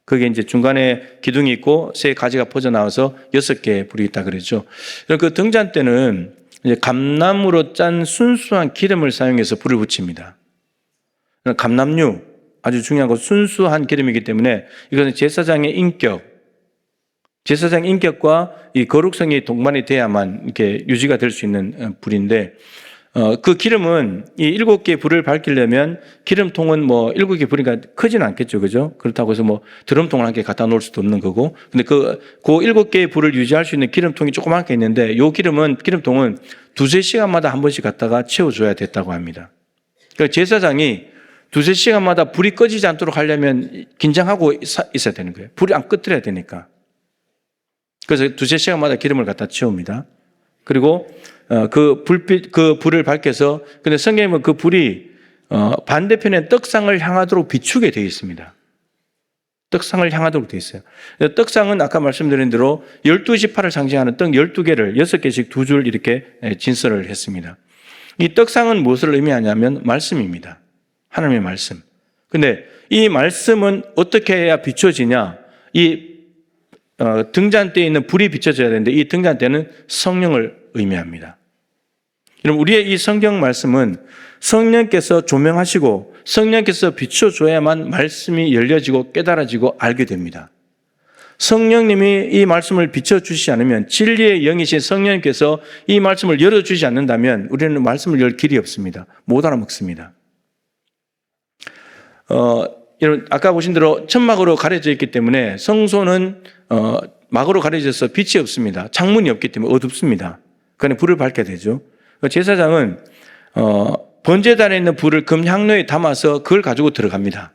Speaker 4: 거기에 이제 중간에 기둥이 있고 3가지가 퍼져 나와서 6개의 불이 있다 그랬죠. 그 등잔대는 이제 감나무로 짠 순수한 기름을 사용해서 불을 붙입니다. 감람류, 아주 중요한 거 순수한 기름이기 때문에 이것은 제사장의 인격과 이 거룩성이 동반이 돼야만 이렇게 유지가 될 수 있는 불인데, 그 기름은 이 7개의 불을 밝히려면 기름통은 뭐 7개 불이니까 크지는 않겠죠, 그죠? 그렇다고 해서 뭐 드럼통을 한 개 갖다 놓을 수도 없는 거고, 근데 그 7개의 불을 유지할 수 있는 기름통이 조그맣게 있는데, 이 기름통은 2-3시간마다 한 번씩 갖다가 채워줘야 됐다고 합니다. 그러니까 제사장이 2-3시간마다 불이 꺼지지 않도록 하려면 긴장하고 있어야 되는 거예요. 불이 안 꺼뜨려야 되니까. 그래서 2-3시간마다 기름을 갖다 채웁니다. 그리고 그 불을 밝혀서, 근데 성경에 그 불이 반대편에 떡상을 향하도록 비추게 되어 있습니다. 떡상을 향하도록 되어 있어요. 떡상은 아까 말씀드린 대로 12지파를 상징하는 떡 12개를 6개씩 2줄 이렇게 진설을 했습니다. 이 떡상은 무엇을 의미하냐면 말씀입니다. 하나님의 말씀. 근데 이 말씀은 어떻게 해야 비춰지냐? 이 등잔대에 있는 불이 비춰져야 되는데 이 등잔대는 성령을 의미합니다. 여러분, 우리의 이 성경 말씀은 성령께서 조명하시고 성령께서 비춰줘야만 말씀이 열려지고 깨달아지고 알게 됩니다. 성령님이 이 말씀을 비춰주시지 않으면, 진리의 영이신 성령님께서 이 말씀을 열어주지 않는다면 우리는 말씀을 열 길이 없습니다. 못 알아먹습니다. 이런 아까 보신 대로 천막으로 가려져 있기 때문에 성소는 막으로 가려져서 빛이 없습니다. 창문이 없기 때문에 어둡습니다. 그러니 불을 밝게 되죠. 제사장은 번제단에 있는 불을 금향로에 담아서 그걸 가지고 들어갑니다.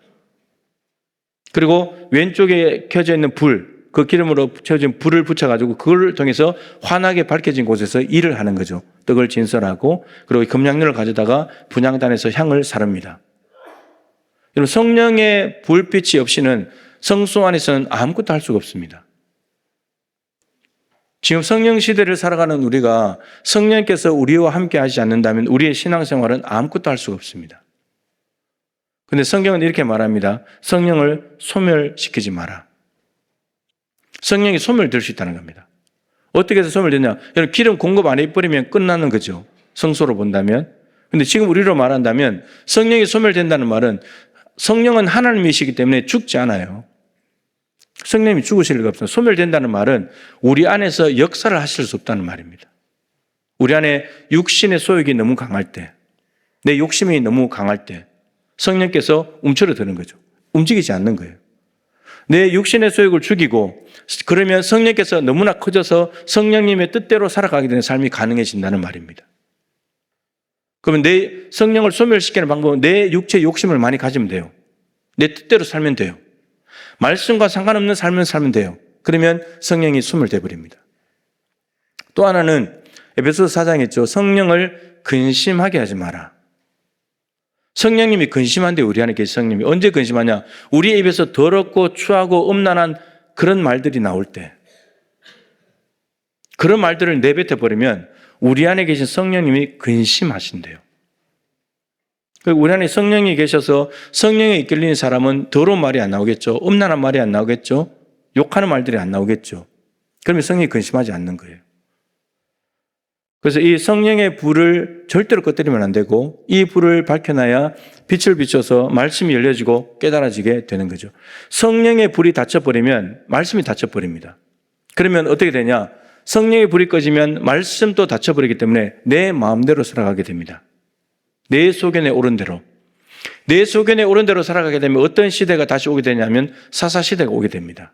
Speaker 4: 그리고 왼쪽에 켜져 있는 불, 그 기름으로 채워진 불을 붙여가지고 그걸 통해서 환하게 밝혀진 곳에서 일을 하는 거죠. 떡을 진설하고 그리고 금향로를 가져다가 분향단에서 향을 사릅니다. 여러분, 성령의 불빛이 없이는 성소 안에서는 아무것도 할 수가 없습니다. 지금 성령 시대를 살아가는 우리가 성령께서 우리와 함께 하지 않는다면 우리의 신앙생활은 아무것도 할 수가 없습니다. 그런데 성경은 이렇게 말합니다. 성령을 소멸시키지 마라. 성령이 소멸될 수 있다는 겁니다. 어떻게 해서 소멸되냐? 여러분, 기름 공급 안 해버리면 끝나는 거죠. 성소로 본다면. 근데 지금 우리로 말한다면 성령이 소멸된다는 말은 성령은 하나님이시기 때문에 죽지 않아요. 성령님이 죽으실 리가 없어요. 소멸된다는 말은 우리 안에서 역사를 하실 수 없다는 말입니다. 우리 안에 육신의 소욕이 너무 강할 때, 내 욕심이 너무 강할 때 성령께서 움츠러드는 거죠. 움직이지 않는 거예요. 내 육신의 소욕을 죽이고 그러면 성령께서 너무나 커져서 성령님의 뜻대로 살아가게 되는 삶이 가능해진다는 말입니다. 그러면 내 성령을 소멸시키는 방법은 내 육체 욕심을 많이 가지면 돼요. 내 뜻대로 살면 돼요. 말씀과 상관없는 삶을 살면 돼요. 그러면 성령이 소멸돼 버립니다. 또 하나는 에베소서 4장에 있죠. 성령을 근심하게 하지 마라. 성령님이 근심한데 우리 안에 계신 성령님이 언제 근심하냐? 우리 입에서 더럽고 추하고 음란한 그런 말들이 나올 때, 그런 말들을 내뱉어 버리면 우리 안에 계신 성령님이 근심하신대요. 우리 안에 성령이 계셔서 성령에 이끌리는 사람은 더러운 말이 안 나오겠죠. 음란한 말이 안 나오겠죠. 욕하는 말들이 안 나오겠죠. 그러면 성령이 근심하지 않는 거예요. 그래서 이 성령의 불을 절대로 꺼뜨리면 안 되고 이 불을 밝혀놔야 빛을 비춰서 말씀이 열려지고 깨달아지게 되는 거죠. 성령의 불이 닫혀버리면 말씀이 닫혀버립니다. 그러면 어떻게 되냐? 성령의 불이 꺼지면 말씀도 닫혀버리기 때문에 내 마음대로 살아가게 됩니다. 내 소견에 오른 대로. 내 소견에 오른 대로 살아가게 되면 어떤 시대가 다시 오게 되냐면 사사시대가 오게 됩니다.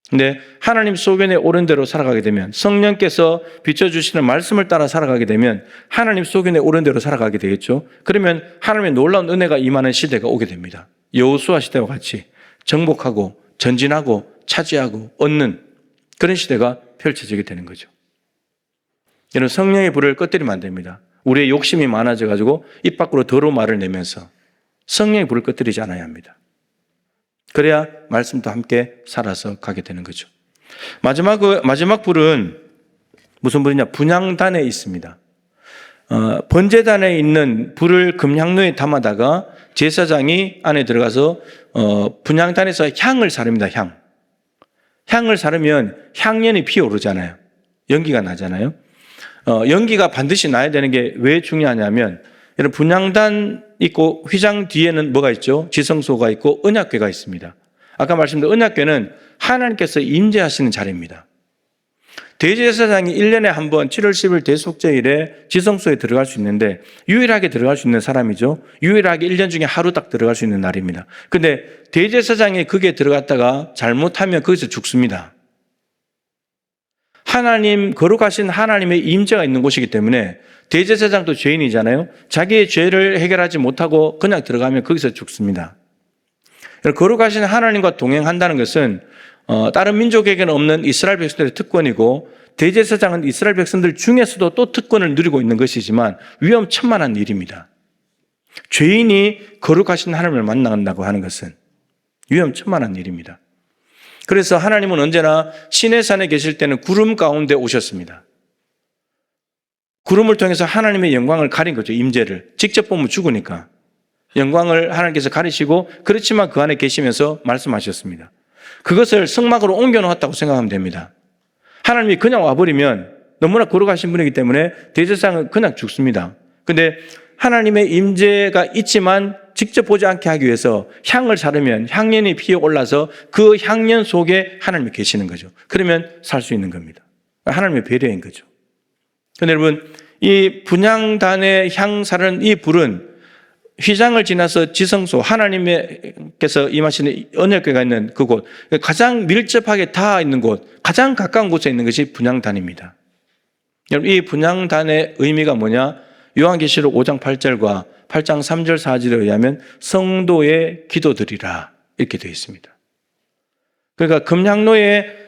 Speaker 4: 근데 하나님 소견에 오른 대로 살아가게 되면 성령께서 비춰주시는 말씀을 따라 살아가게 되면 하나님 소견에 오른 대로 살아가게 되겠죠. 그러면 하나님의 놀라운 은혜가 임하는 시대가 오게 됩니다. 여호수아 시대와 같이 정복하고 전진하고 차지하고 얻는 그런 시대가 펼쳐지게 되는 거죠. 여러분, 성령의 불을 꺼뜨리면 안 됩니다. 우리의 욕심이 많아져가지고 입 밖으로 더러운 말을 내면서 성령의 불을 꺼뜨리지 않아야 합니다. 그래야 말씀도 함께 살아서 가게 되는 거죠. 마지막 불은 무슨 불이냐? 분향단에 있습니다. 번제단에 있는 불을 금향로에 담아다가 제사장이 안에 들어가서 분향단에서 향을 사릅니다. 향을 사르면 향연이 피어오르잖아요. 연기가 나잖아요. 연기가 반드시 나야 되는 게 왜 중요하냐면, 여러분, 분향단 있고 휘장 뒤에는 뭐가 있죠? 지성소가 있고 언약궤가 있습니다. 아까 말씀드린 언약궤는 하나님께서 임재하시는 자리입니다. 대제사장이 1년에 한 번 7월 10일 대속제일에 지성소에 들어갈 수 있는데 유일하게 들어갈 수 있는 사람이죠. 유일하게 1년 중에 하루 딱 들어갈 수 있는 날입니다. 근데 대제사장이 거기에 들어갔다가 잘못하면 거기서 죽습니다. 하나님, 거룩하신 하나님의 임재가 있는 곳이기 때문에 대제사장도 죄인이잖아요. 자기의 죄를 해결하지 못하고 그냥 들어가면 거기서 죽습니다. 거룩하신 하나님과 동행한다는 것은 다른 민족에게는 없는 이스라엘 백성들의 특권이고 대제사장은 이스라엘 백성들 중에서도 또 특권을 누리고 있는 것이지만 위험천만한 일입니다. 죄인이 거룩하신 하나님을 만난다고 하는 것은 위험천만한 일입니다. 그래서 하나님은 언제나 시내산에 계실 때는 구름 가운데 오셨습니다. 구름을 통해서 하나님의 영광을 가린 거죠. 임재를. 직접 보면 죽으니까. 영광을 하나님께서 가리시고 그렇지만 그 안에 계시면서 말씀하셨습니다. 그것을 성막으로 옮겨놓았다고 생각하면 됩니다. 하나님이 그냥 와버리면 너무나 거룩하신 분이기 때문에 대제사장은 그냥 죽습니다. 근데 하나님의 임재가 있지만 직접 보지 않게 하기 위해서 향을 사르면 향연이 피어올라서 그 향연 속에 하나님이 계시는 거죠. 그러면 살 수 있는 겁니다. 하나님의 배려인 거죠. 그런데 여러분, 이 분향단의 향 사르는 이 불은 휘장을 지나서 지성소, 하나님께서 임하시는 언약궤가 있는 그곳, 가장 밀접하게 닿아 있는 곳, 가장 가까운 곳에 있는 것이 분향단입니다. 여러분, 이 분향단의 의미가 뭐냐? 요한계시록 5장 8절과 8장 3절 4절에 의하면 성도의 기도드리라 이렇게 되어 있습니다. 그러니까 금향로에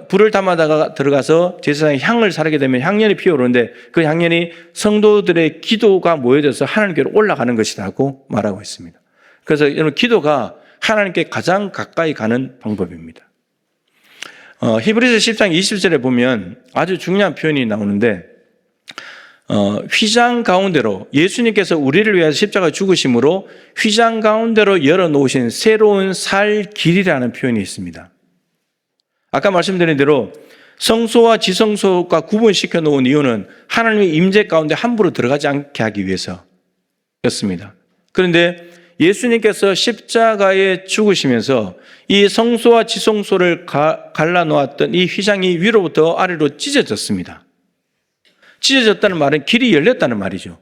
Speaker 4: 불을 담아다가 들어가서 제사장이 향을 사르게 되면 향연이 피어오르는데 그 향연이 성도들의 기도가 모여져서 하나님께로 올라가는 것이라고 말하고 있습니다. 그래서 여러분, 기도가 하나님께 가장 가까이 가는 방법입니다. 히브리서 10장 20절에 보면 아주 중요한 표현이 나오는데 휘장 가운데로 예수님께서 우리를 위해서 십자가에 죽으심으로 휘장 가운데로 열어놓으신 새로운 살 길이라는 표현이 있습니다. 아까 말씀드린 대로 성소와 지성소가 구분시켜 놓은 이유는 하나님의 임재 가운데 함부로 들어가지 않게 하기 위해서였습니다. 그런데 예수님께서 십자가에 죽으시면서 이 성소와 지성소를 갈라놓았던 이 휘장이 위로부터 아래로 찢어졌습니다. 찢어졌다는 말은 길이 열렸다는 말이죠.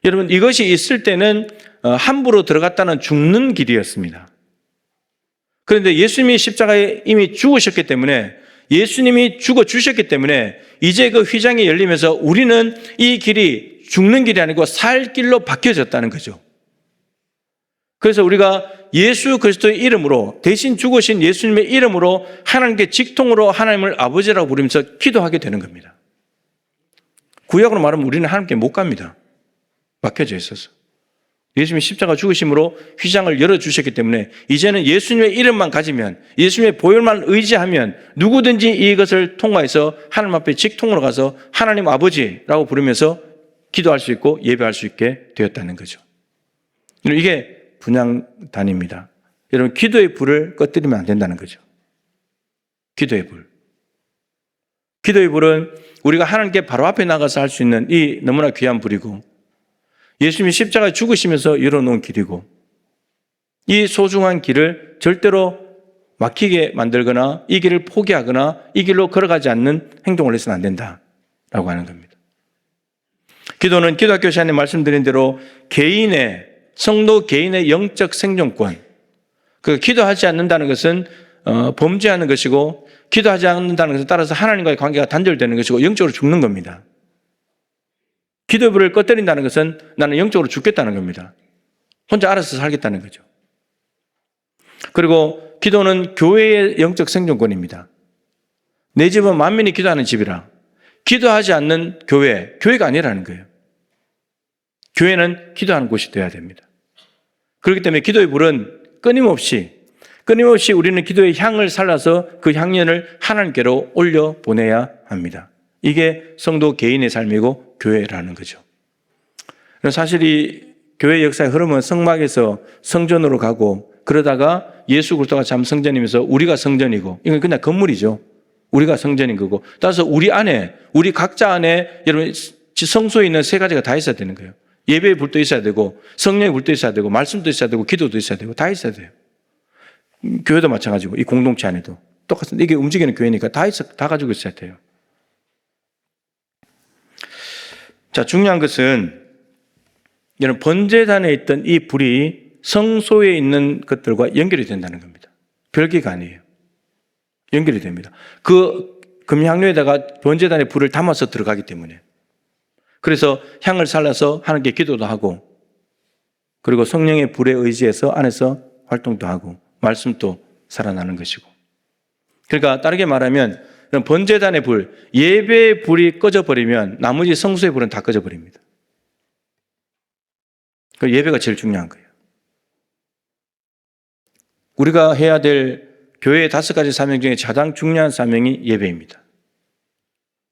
Speaker 4: 여러분, 이것이 있을 때는 함부로 들어갔다는 죽는 길이었습니다. 그런데 예수님이 십자가에 이미 죽으셨기 때문에, 예수님이 죽어 주셨기 때문에 이제 그 휘장이 열리면서 우리는 이 길이 죽는 길이 아니고 살 길로 바뀌어졌다는 거죠. 그래서 우리가 예수 그리스도의 이름으로, 대신 죽으신 예수님의 이름으로 하나님께 직통으로 하나님을 아버지라고 부르면서 기도하게 되는 겁니다. 구약으로 말하면 우리는 하나님께 못 갑니다. 막혀져 있어서. 예수님이 십자가 죽으심으로 휘장을 열어주셨기 때문에 이제는 예수님의 이름만 가지면, 예수님의 보혈만 의지하면 누구든지 이것을 통과해서 하나님 앞에 직통으로 가서 하나님 아버지라고 부르면서 기도할 수 있고 예배할 수 있게 되었다는 거죠. 이게 분향단입니다. 여러분, 기도의 불을 꺼뜨리면 안 된다는 거죠. 기도의 불. 기도의 불은 우리가 하나님께 바로 앞에 나가서 할 수 있는 이 너무나 귀한 불이고, 예수님이 십자가에 죽으시면서 열어놓은 길이고, 이 소중한 길을 절대로 막히게 만들거나 이 길을 포기하거나 이 길로 걸어가지 않는 행동을 해서는 안 된다라고 하는 겁니다. 기도는 기독교 시간에 말씀드린 대로 성도 개인의 영적 생존권, 기도하지 않는다는 것은 범죄하는 것이고, 기도하지 않는다는 것은 따라서 하나님과의 관계가 단절되는 것이고 영적으로 죽는 겁니다. 기도의 불을 꺼뜨린다는 것은 나는 영적으로 죽겠다는 겁니다. 혼자 알아서 살겠다는 거죠. 그리고 기도는 교회의 영적 생존권입니다. 내 집은 만민이 기도하는 집이라. 기도하지 않는 교회가 아니라는 거예요. 교회는 기도하는 곳이 되어야 됩니다. 그렇기 때문에 기도의 불은 끊임없이 우리는 기도의 향을 살라서 그 향연을 하나님께로 올려 보내야 합니다. 이게 성도 개인의 삶이고 교회라는 거죠. 사실 이 교회 역사의 흐름은 성막에서 성전으로 가고, 그러다가 예수 그리스도가 참 성전이면서 우리가 성전이고, 이건 그냥 건물이죠. 우리가 성전인 거고, 따라서 우리 각자 안에 여러분 성소에 있는 세 가지가 다 있어야 되는 거예요. 예배의 불도 있어야 되고, 성령의 불도 있어야 되고, 말씀도 있어야 되고, 기도도 있어야 되고, 다 있어야 돼요. 교회도 마찬가지고, 이 공동체 안에도 똑같습니다. 이게 움직이는 교회니까 다 가지고 있어야 돼요. 자, 중요한 것은 여러분, 번제단에 있던 이 불이 성소에 있는 것들과 연결이 된다는 겁니다. 별개가 아니에요. 연결이 됩니다. 그 금향로에다가 번제단의 불을 담아서 들어가기 때문에. 그래서 향을 살라서 하나님께 기도도 하고, 그리고 성령의 불에 의지해서 안에서 활동도 하고, 말씀도 살아나는 것이고. 그러니까 다르게 말하면 번제단의 불, 예배의 불이 꺼져버리면 나머지 성소의 불은 다 꺼져버립니다. 그 예배가 제일 중요한 거예요. 우리가 해야 될 교회의 5가지 사명 중에 가장 중요한 사명이 예배입니다.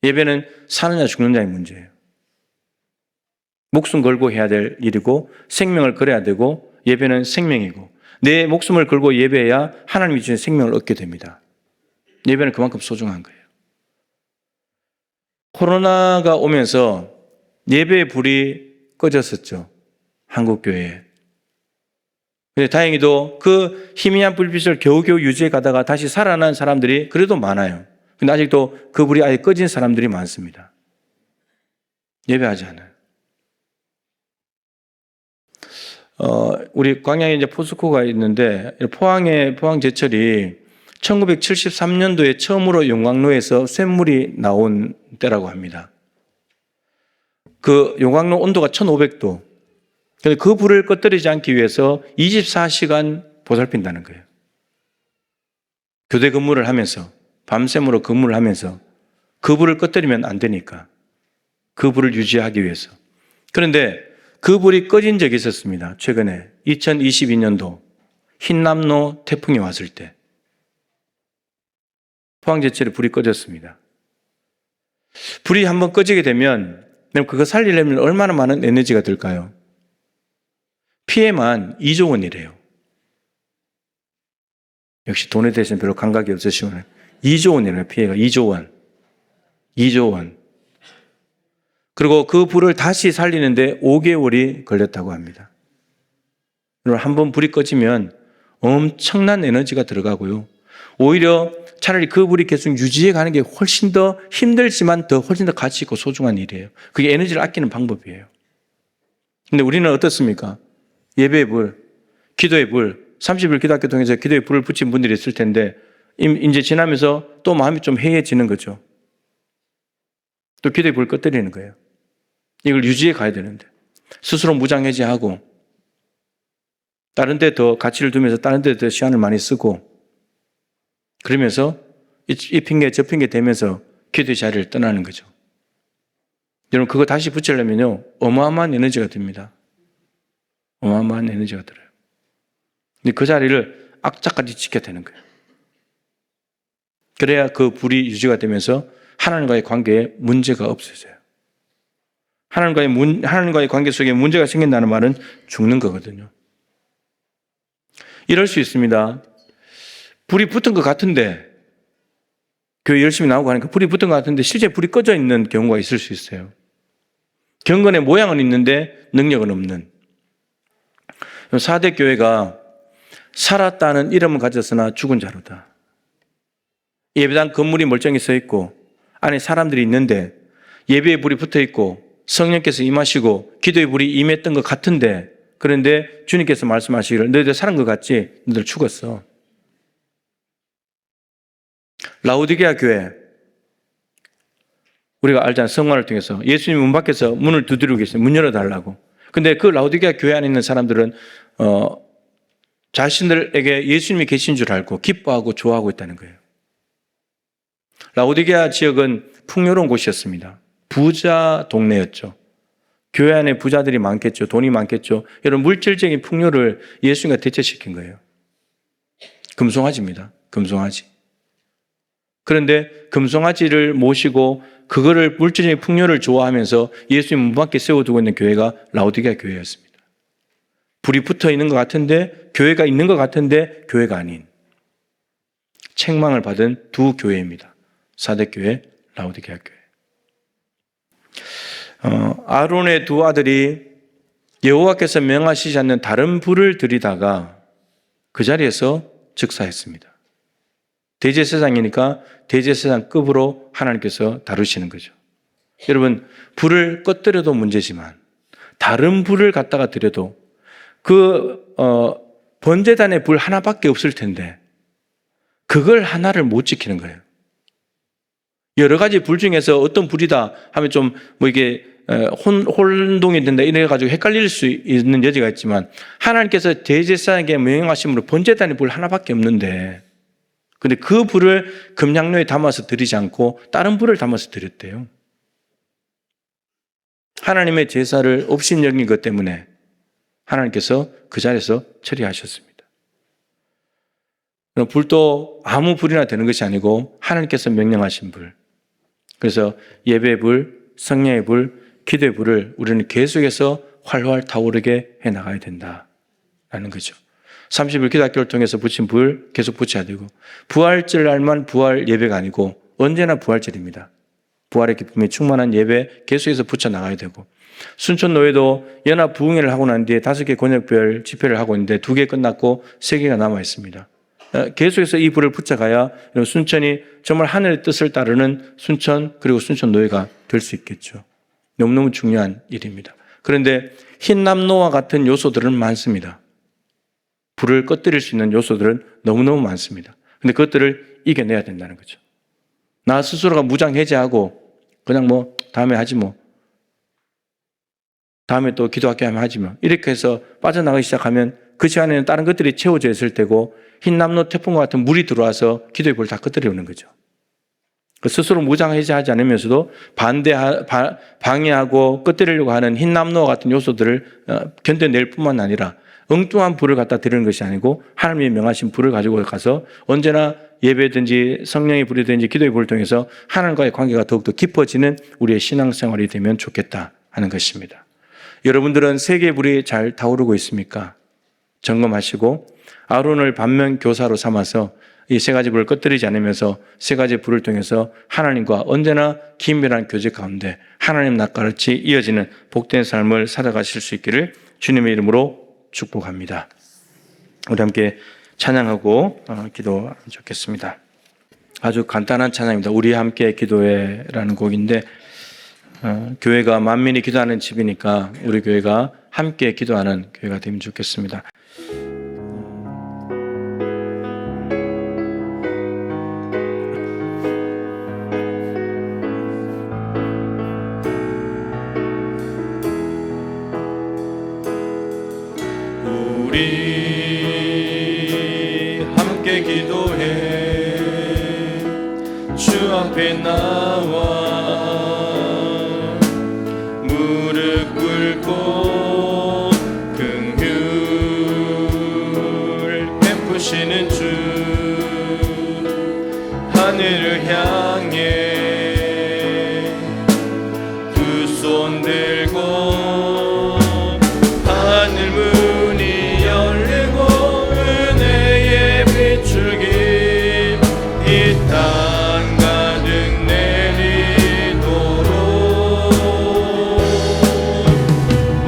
Speaker 4: 예배는 사느냐 죽느냐의 문제예요. 목숨 걸고 해야 될 일이고, 생명을 걸어야 되고, 예배는 생명이고, 내 목숨을 걸고 예배해야 하나님이 주신 생명을 얻게 됩니다. 예배는 그만큼 소중한 거예요. 코로나가 오면서 예배의 불이 꺼졌었죠. 한국교회에. 근데 다행히도 그 희미한 불빛을 겨우겨우 유지해 가다가 다시 살아난 사람들이 그래도 많아요. 근데 아직도 그 불이 아예 꺼진 사람들이 많습니다. 예배하지 않아요. 우리 광양에 이제 포스코가 있는데 포항의 포항제철이 1973년도에 처음으로 용광로에서 쇳물이 나온 때라고 합니다. 그 용광로 온도가 1500도. 그 불을 꺼뜨리지 않기 위해서 24시간 보살핀다는 거예요. 교대 근무를 하면서, 밤샘으로 근무를 하면서 그 불을 꺼뜨리면 안 되니까. 그 불을 유지하기 위해서. 그런데 그 불이 꺼진 적이 있었습니다. 최근에 2022년도 흰남노 태풍이 왔을 때 포항제철에 불이 꺼졌습니다. 불이 한번 꺼지게 되면 그거 살리려면 얼마나 많은 에너지가 들까요? 피해만 2조 원이래요. 역시 돈에 대해서는 별로 감각이 없으시구나. 2조 원이래요. 피해가 2조 원. 2조 원. 그리고 그 불을 다시 살리는데 5개월이 걸렸다고 합니다. 한번 불이 꺼지면 엄청난 에너지가 들어가고요. 오히려 차라리 그 불이 계속 유지해 가는 게 훨씬 더 힘들지만 훨씬 더 가치 있고 소중한 일이에요. 그게 에너지를 아끼는 방법이에요. 근데 우리는 어떻습니까? 예배의 불, 기도의 불, 30일 기도학교 통해서 기도의 불을 붙인 분들이 있을 텐데 이제 지나면서 또 마음이 좀 해이해지는 거죠. 또 기도의 불을 꺼뜨리는 거예요. 이걸 유지해 가야 되는데 스스로 무장해제하고 다른 데 더 가치를 두면서 다른 데 더 시간을 많이 쓰고 그러면서 이 핑계 저 핑계 대면서 기도의 자리를 떠나는 거죠. 여러분 그거 다시 붙이려면요 어마어마한 에너지가 듭니다. 어마어마한 에너지가 들어요. 근데 그 자리를 악착같이 지켜야 되는 거예요. 그래야 그 불이 유지가 되면서 하나님과의 관계에 문제가 없어져요. 하나님과의 관계 속에 문제가 생긴다는 말은 죽는 거거든요. 이럴 수 있습니다. 불이 붙은 것 같은데 교회 열심히 나오고 하니까 불이 붙은 것 같은데 실제 불이 꺼져 있는 경우가 있을 수 있어요. 경건의 모양은 있는데 능력은 없는 4대 교회가 살았다는 이름은 가졌으나 죽은 자로다. 예배당 건물이 멀쩡히 서 있고 안에 사람들이 있는데 예배의 불이 붙어 있고 성령께서 임하시고 기도의 불이 임했던 것 같은데 그런데 주님께서 말씀하시기를 너희들 살은 것 같지? 너희들 죽었어. 라오디게아 교회 우리가 알잖아요. 성화를 통해서 예수님 문 밖에서 문을 두드리고 계세요. 문 열어달라고. 근데 그 라오디게아 교회 안에 있는 사람들은 자신들에게 예수님이 계신 줄 알고 기뻐하고 좋아하고 있다는 거예요. 라오디게아 지역은 풍요로운 곳이었습니다. 부자 동네였죠. 교회 안에 부자들이 많겠죠. 돈이 많겠죠. 이런 물질적인 풍요를 예수님과 대체시킨 거예요. 금송아지입니다. 금송아지. 그런데 금송아지를 모시고 그거를 물질적인 풍요를 좋아하면서 예수님 문 밖에 세워두고 있는 교회가 라오디게아 교회였습니다. 불이 붙어 있는 것 같은데 교회가 있는 것 같은데 교회가 아닌 책망을 받은 두 교회입니다. 4대 교회, 라오디게아 교회. 아론의 두 아들이 여호와께서 명하시지 않는 다른 불을 들이다가 그 자리에서 즉사했습니다. 대제사장이니까 대제사장급으로 하나님께서 다루시는 거죠. 여러분 불을 꺼뜨려도 문제지만 다른 불을 갖다가 드려도 그 번제단의 불 하나밖에 없을 텐데 그걸 하나를 못 지키는 거예요. 여러 가지 불 중에서 어떤 불이다 하면 좀 이게 혼동이 된다 이래 가지고 헷갈릴 수 있는 여지가 있지만 하나님께서 대제사장에게 명령하심으로 번제단의 불 하나밖에 없는데 근데 그 불을 금양로에 담아서 드리지 않고 다른 불을 담아서 드렸대요. 하나님의 제사를 업신여긴 것 때문에 하나님께서 그 자리에서 처리하셨습니다. 불도 아무 불이나 되는 것이 아니고 하나님께서 명령하신 불. 그래서 예배의 불, 성령의 불, 기도의 불을 우리는 계속해서 활활 타오르게 해나가야 된다라는 거죠. 30일 기도학교를 통해서 붙인 불 계속 붙여야 되고 부활절 날만 부활 예배가 아니고 언제나 부활절입니다. 부활의 기쁨이 충만한 예배 계속해서 붙여나가야 되고 순천노회도 연합 부흥회를 하고 난 뒤에 5개 권역별 집회를 하고 있는데 2개 끝났고 3개가 남아 있습니다. 계속해서 이 불을 붙여가야 순천이 정말 하늘의 뜻을 따르는 순천 그리고 순천노회가 될 수 있겠죠. 너무너무 중요한 일입니다. 그런데 흰남노와 같은 요소들은 많습니다. 불을 꺼뜨릴 수 있는 요소들은 너무너무 많습니다. 근데 그것들을 이겨내야 된다는 거죠. 나 스스로가 무장 해제하고 그냥 뭐 다음에 하지 뭐, 다음에 또 기도할게 하면 하지 뭐, 이렇게 해서 빠져나가기 시작하면 그 시간에는 다른 것들이 채워져 있을 때고 흰남노 태풍과 같은 물이 들어와서 기도의 불을 다 꺼뜨리는 거죠. 스스로 무장 해제하지 않으면서도 방해하고 꺼뜨리려고 하는 흰남노와 같은 요소들을 견뎌낼 뿐만 아니라 엉뚱한 불을 갖다 드리는 것이 아니고 하나님이 명하신 불을 가지고 가서 언제나 예배든지 성령의 불이든지 기도의 불을 통해서 하나님과의 관계가 더욱더 깊어지는 우리의 신앙생활이 되면 좋겠다 하는 것입니다. 여러분들은 세 개의 불이 잘 타오르고 있습니까? 점검하시고 아론을 반면교사로 삼아서 이 세 가지 불을 꺼뜨리지 않으면서 세 가지 불을 통해서 하나님과 언제나 긴밀한 교제 가운데 하나님 낯가르치 이어지는 복된 삶을 살아가실 수 있기를 주님의 이름으로 축복합니다. 우리 함께 찬양하고 기도하면 좋겠습니다. 아주 간단한 찬양입니다. 우리 함께 기도해라는 곡인데 교회가 만민이 기도하는 집이니까 우리 교회가 함께 기도하는 교회가 되면 좋겠습니다. 우리 함께 기도해 주 앞에 나와 무릎 꿇고 긍휼 베푸시는 주 하늘을 향해 두 손 들고 하늘 문이 열리고 은혜의 비출기 이 땅 가득 내리도록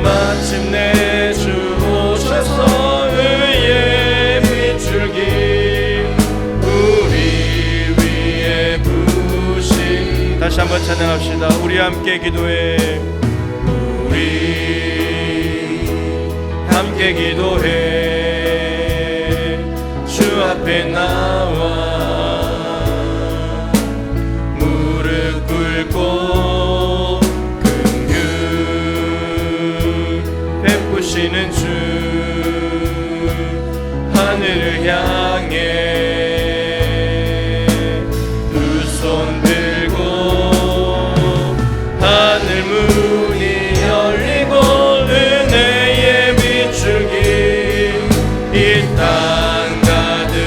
Speaker 4: 마침내 주 오셔서 의의 비출기 우리 위에 부으신 다시 한번 찬양합시다. 우리 함께 기도해 우리 함께 기도해 주 앞에 나와 무릎 꿇고 긍휼 베푸시는 주 하늘을 향해 두 손 들고 하늘 문이 열리고 은혜의 비출기 이 땅 가득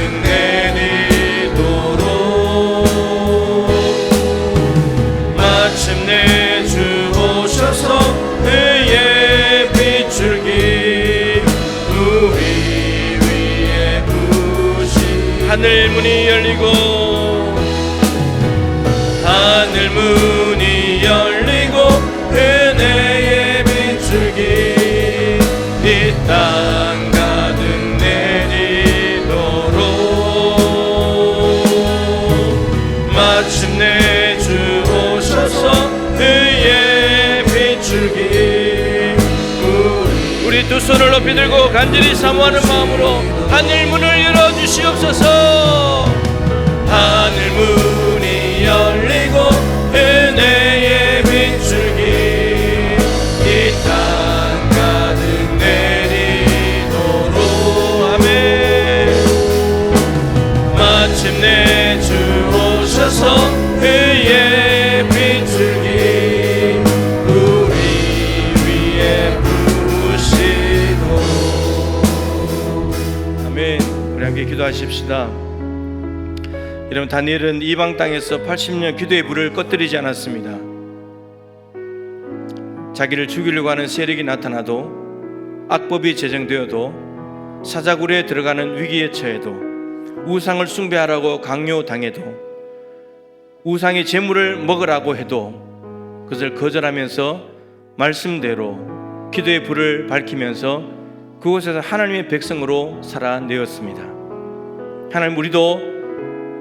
Speaker 4: 내리도록 마침내 주 오셔서 의의 비출기 우리 위에 부으신 하늘 문이 열리고 하늘 문이 열리고 은혜의 비출기 이 땅 가득 내리도록 마침내 주 오셔서 의의 비출기 우리 두 손을 높이 들고 간절히 사모하는 마음으로 하늘 문을 열어주시옵소서. 하늘 문이 열리고 은혜의 비출기 이 땅 가득 내리도록 아멘. 마침내 주 오셔서 의의 비출기 우리 위에 부으시도록 아멘. 우리 함께 기도하십시다. 여러분, 다니엘은 이방 땅에서 80년 기도의 불을 꺼뜨리지 않았습니다. 자기를 죽이려고 하는 세력이 나타나도, 악법이 제정되어도, 사자굴에 들어가는 위기에 처해도, 우상을 숭배하라고 강요당해도, 우상의 제물을 먹으라고 해도 그것을 거절하면서 말씀대로 기도의 불을 밝히면서 그곳에서 하나님의 백성으로 살아내었습니다. 하나님, 우리도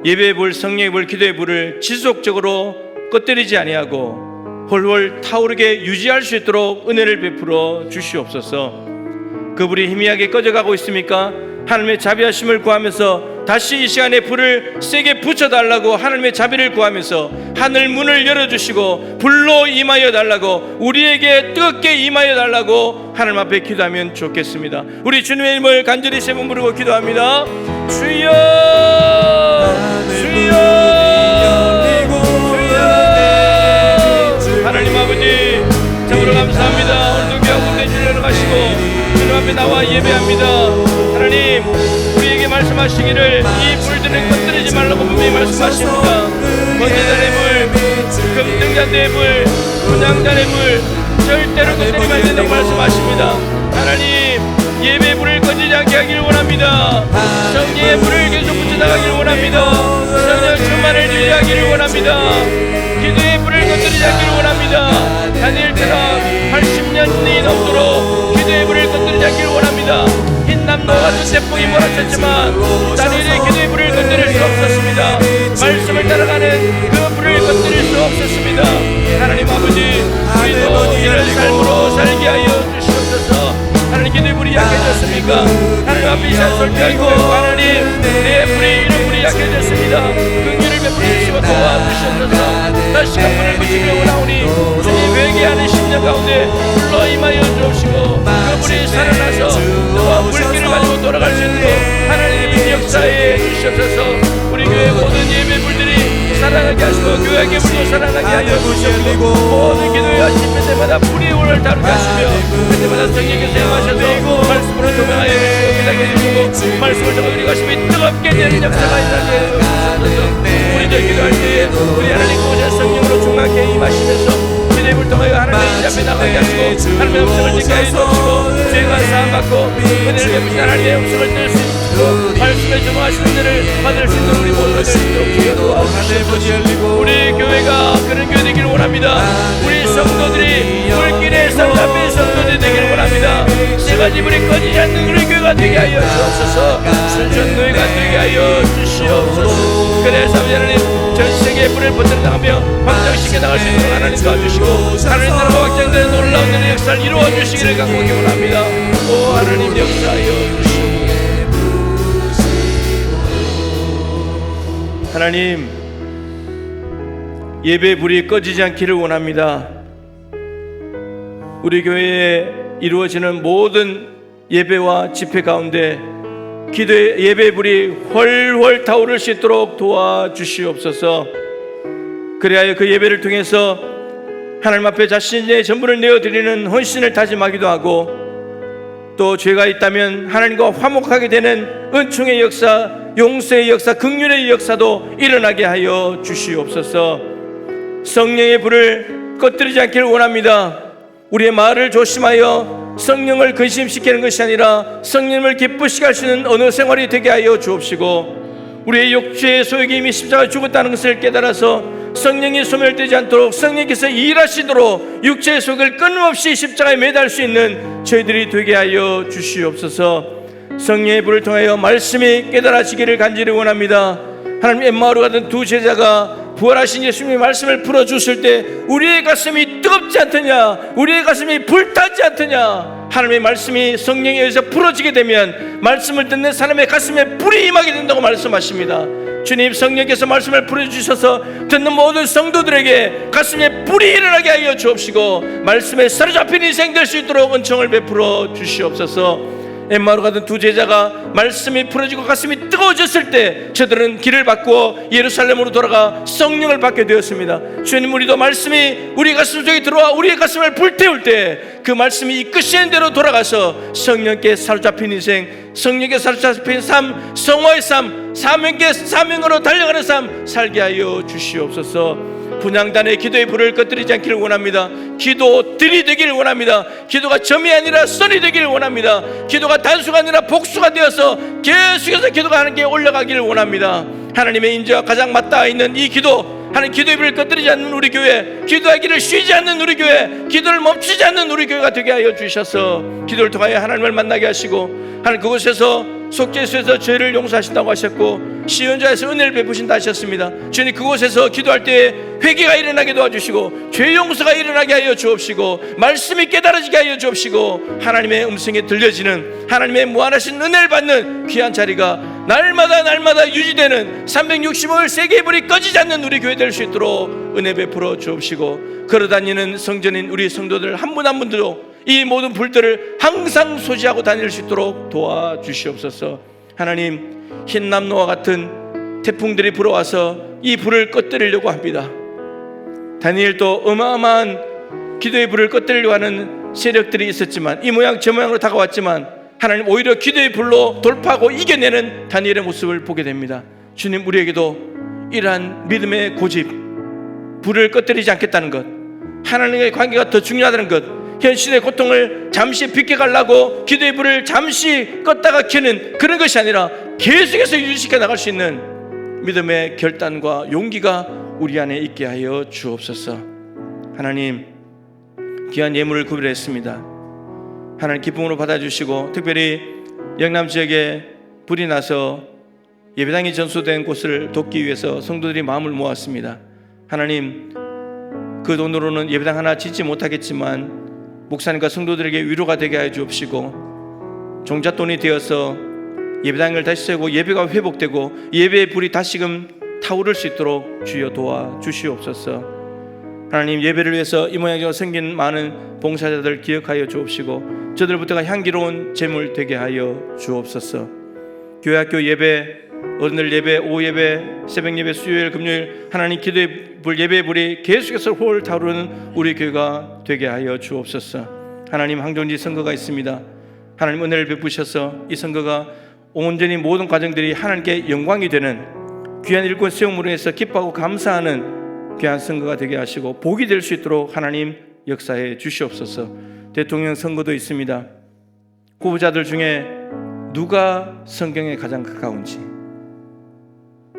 Speaker 4: 예배의 불, 성령의 불, 기도의 불을 지속적으로 꺼뜨리지 아니하고 훨훨 타오르게 유지할 수 있도록 은혜를 베풀어 주시옵소서. 그 불이 희미하게 꺼져가고 있습니까? 하나님의 자비하심을 구하면서 다시 이 시간에 불을 세게 붙여달라고 하나님의 자비를 구하면서 하늘 문을 열어주시고 불로 임하여 달라고, 우리에게 뜨겁게 임하여 달라고 하나님 앞에 기도하면 좋겠습니다. 우리 주님의 이름을 간절히 세 번 부르고 기도합니다. 주여, 주여, 주여. 하나님 아버지, 참으로 감사합니다. 오늘도 귀한 군대 주님을 가시고 주님 앞에 나와 예배합니다. 하나님, 우리에게 말씀하시기를 이 불들을 꺼뜨리지 말라고 분명히 말씀하십니다. 번제단의 불, 금등잔대의 불, 분향단의 불 절대로 꺼뜨리면 안 된다고 말씀하십니다. 하나님, 예배의 불을 꺼지지 않게 하기를 원합니다. 성령의 불을 계속 붙여나가기를 원합니다. 성령 충만을 유지하기를 원합니다. 기도의 불을 꺼뜨리지 않기를 원합니다. 다니엘처럼 80년이 넘도록 기도의 불을 꺼뜨리지 않기를 원합니다. 흰남노 같은 태풍이 몰아쳤지만 다니엘의 기도의 불을 꺼뜨릴 수 없었습니다. 말씀을 따라가는 그 불을 꺼뜨릴 수 없었습니다. 하나님 아버지, 우리도 이런 삶으로 살게 하여 주시옵소서. 하나님, 기도의 불이 약해졌습니까? 하나님 앞에 이 시간 설교하고 하나님, 내 불이 이런 불이 약해졌습니다. 긍휼을 베풀으시고 도와주시옵소서. 다시금 불을 붙이며 원하오니 주님 회개하는 심령 가운데 불러 임하여 주옵시고 그 불이 살아나서 너와 불길을 가지고 돌아갈 수 있도록 하나님의 역사에 주시옵소서. 우리 교회 모든 예배 불들이 살아나게 하시고 교회의 불도 살아나게 하여 주시옵시고 모든 기도의 아침 때마다 불이 오늘 다루게 하시며 그때마다 성령께서 행하셔서 말씀으로 조명하여 주시고 기다려 주시고 말씀을 적어드리고 하시며 뜨겁게 되는 역사가 일어나게 하여 주시옵소서. 우리들 기도할 때에 우리 하나님 그곳에 성령으로 충만케 임하시면서 기도의 불 통하여 하나님 앞에 나가게 하시고 하나님의 음성을 듣게 하여 주옵시고 죄가 사함받고 은혜를 베푸신 하나님의 음성을 들을 수 있고 말씀에 적응하시는 은혜를 받을 수 있는 우리 모두가 될 수 있도록 주여 도와주시옵소서. 우리 교회가 그런 교회 되기를 원합니다. 우리 성도들이 불길의 사로잡힌 성도들이 되기를 원합니다. 세 가지 불이 꺼지지 않는 우리 교회가 되게 하여 주옵소서. 순천 교회가 되게 하여 주시옵소서. 그래서 하나님, 전 세계에 불을 퍼뜨려나가며 확장시켜 나갈 수 있도록 하나님 도와주시고 하나님 나라가 확장되는 놀라운 은혜의 역사를 이루어 주시기를 간구하기 원합니다. 오 하나님, 역사하여 주시옵소서. 하나님, 예배의 불이 꺼지지 않기를 원합니다. 우리 교회에 이루어지는 모든 예배와 집회 가운데 기도의 예배의 불이 훨훨 타오를 수 있도록 도와주시옵소서. 그리하여 그 예배를 통해서 하나님 앞에 자신의 전부를 내어드리는 헌신을 다짐하기도 하고 또 죄가 있다면 하나님과 화목하게 되는 은총의 역사, 용서의 역사, 긍휼의 역사도 일어나게 하여 주시옵소서. 성령의 불을 꺼뜨리지 않기를 원합니다. 우리의 말을 조심하여 성령을 근심시키는 것이 아니라 성령을 기쁘시게 할 수 있는 언어 생활이 되게 하여 주옵시고 우리의 육체의 소욕이 이미 십자가에 죽었다는 것을 깨달아서 성령이 소멸되지 않도록 성령께서 일하시도록 육체의 소욕을 끊임없이 십자가에 매달 수 있는 저희들이 되게 하여 주시옵소서. 성령의 불을 통하여 말씀이 깨달아지기를 간절히 원합니다. 하나님, 엠마오로 가던 두 제자가 부활하신 예수님의 말씀을 풀어주실 때 우리의 가슴이 뜨겁지 않더냐, 우리의 가슴이 불타지 않더냐. 하나님의 말씀이 성령에 의해서 풀어지게 되면 말씀을 듣는 사람의 가슴에 불이 임하게 된다고 말씀하십니다. 주님, 성령께서 말씀을 풀어주셔서 듣는 모든 성도들에게 가슴에 불이 일어나게 하여 주옵시고 말씀에 사로잡힌 인생 될 수 있도록 은총을 베풀어 주시옵소서. 엠마오로 가던 두 제자가 말씀이 풀어지고 가슴이 뜨거워졌을 때 저들은 길을 바꾸어 예루살렘으로 돌아가 성령을 받게 되었습니다. 주님, 우리도 말씀이 우리 가슴 속에 들어와 우리의 가슴을 불태울 때 그 말씀이 이끄시는 대로 돌아가서 성령께 사로잡힌 인생, 성령께 사로잡힌 삶, 성화의 삶, 사명으로 달려가는 삶 살게 하여 주시옵소서. 분향단의 기도의 불을 꺼뜨리지 않기를 원합니다. 기도들이 되기를 원합니다. 기도가 점이 아니라 선이 되기를 원합니다. 기도가 단수가 아니라 복수가 되어서 계속해서 기도가 하나님께 올라가기를 원합니다. 하나님의 인자와 가장 맞닿아 있는 이 기도, 하나님 기도의 불을 꺼뜨리지 않는 우리 교회, 기도하기를 쉬지 않는 우리 교회, 기도를 멈추지 않는 우리 교회가 되게 하여 주셔서 기도를 통하여 하나님을 만나게 하시고 하나님 그곳에서 속죄소에서 죄를 용서하신다고 하셨고 시온자에서 은혜를 베푸신다 하셨습니다. 주님, 그곳에서 기도할 때 회개가 일어나게 도와주시고 죄 용서가 일어나게 하여 주옵시고 말씀이 깨달아지게 하여 주옵시고 하나님의 음성에 들려지는 하나님의 무한하신 은혜를 받는 귀한 자리가 날마다 유지되는 365일 세계의 불이 꺼지지 않는 우리 교회 될 수 있도록 은혜 베풀어 주옵시고 걸어다니는 성전인 우리 성도들 한 분 한 분도 이 모든 불들을 항상 소지하고 다닐 수 있도록 도와주시옵소서. 하나님, 흰남노와 같은 태풍들이 불어와서 이 불을 꺼뜨리려고 합니다. 다니엘도 어마어마한 기도의 불을 꺼뜨리려고 하는 세력들이 있었지만 이 모양 저 모양으로 다가왔지만 하나님 오히려 기도의 불로 돌파하고 이겨내는 다니엘의 모습을 보게 됩니다. 주님, 우리에게도 이러한 믿음의 고집, 불을 꺼뜨리지 않겠다는 것, 하나님과의 관계가 더 중요하다는 것, 현실의 고통을 잠시 비껴가려고 기도의 불을 잠시 껐다가 켜는 그런 것이 아니라 계속해서 유지시켜 나갈 수 있는 믿음의 결단과 용기가 우리 안에 있게 하여 주옵소서. 하나님, 귀한 예물을 구별했습니다. 하나님, 기쁨으로 받아주시고 특별히 영남 지역에 불이 나서 예배당이 전소된 곳을 돕기 위해서 성도들이 마음을 모았습니다. 하나님, 그 돈으로는 예배당 하나 짓지 못하겠지만 목사님과 성도들에게 위로가 되게 하여 주옵시고 종잣돈이 되어서 예배당을 다시 세우고 예배가 회복되고 예배의 불이 다시금 타오를 수 있도록 주여 도와주시옵소서. 하나님, 예배를 위해서 이 모양으로 생긴 많은 봉사자들 기억하여 주옵시고 저들부터가 향기로운 제물 되게 하여 주옵소서. 교회 학교 예배, 어른들 예배, 오후 예배, 새벽 예배, 수요일, 금요일 하나님 기도의 불, 예배의 불이 계속해서 홀 타오르는 우리 교회가 되게 하여 주옵소서. 하나님, 항존지 선거가 있습니다. 하나님 은혜를 베푸셔서 이 선거가 온전히 모든 과정들이 하나님께 영광이 되는 귀한 일꾼 세움으로 해서 기뻐하고 감사하는 귀한 선거가 되게 하시고 복이 될 수 있도록 하나님 역사해 주시옵소서. 대통령 선거도 있습니다. 후보자들 중에 누가 성경에 가장 가까운지,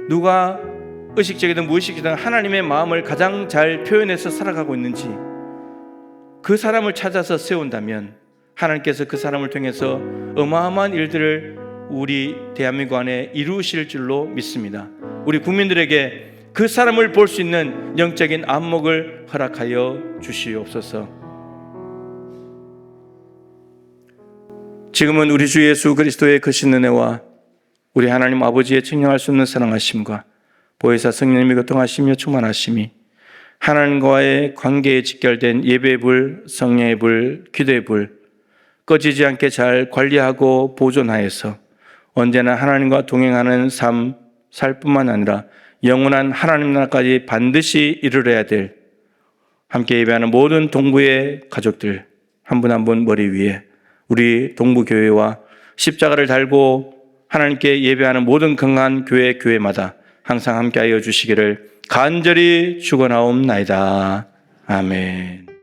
Speaker 4: 누가 의식적이든 무의식적이든 하나님의 마음을 가장 잘 표현해서 살아가고 있는지 그 사람을 찾아서 세운다면 하나님께서 그 사람을 통해서 어마어마한 일들을 우리 대한민국 안에 이루실 줄로 믿습니다. 우리 국민들에게 그 사람을 볼 수 있는 영적인 안목을 허락하여 주시옵소서. 지금은 우리 주 예수 그리스도의 크신 은혜와 우리 하나님 아버지의 측량할 수 없는 사랑하심과 보혜사 성령님의 교통하시며 충만하심이 하나님과의 관계에 직결된 예배의 불, 성령의 불, 기도의 불 꺼지지 않게 잘 관리하고 보존하여서 언제나 하나님과 동행하는 삶 살 뿐만 아니라 영원한 하나님 나라까지 반드시 이르러야 될 함께 예배하는 모든 동부의 가족들 한 분 한 분 머리 위에 우리 동부교회와 십자가를 달고 하나님께 예배하는 모든 건강한 교회마다 항상 함께하여 주시기를 간절히 축원하옵나이다. 아멘.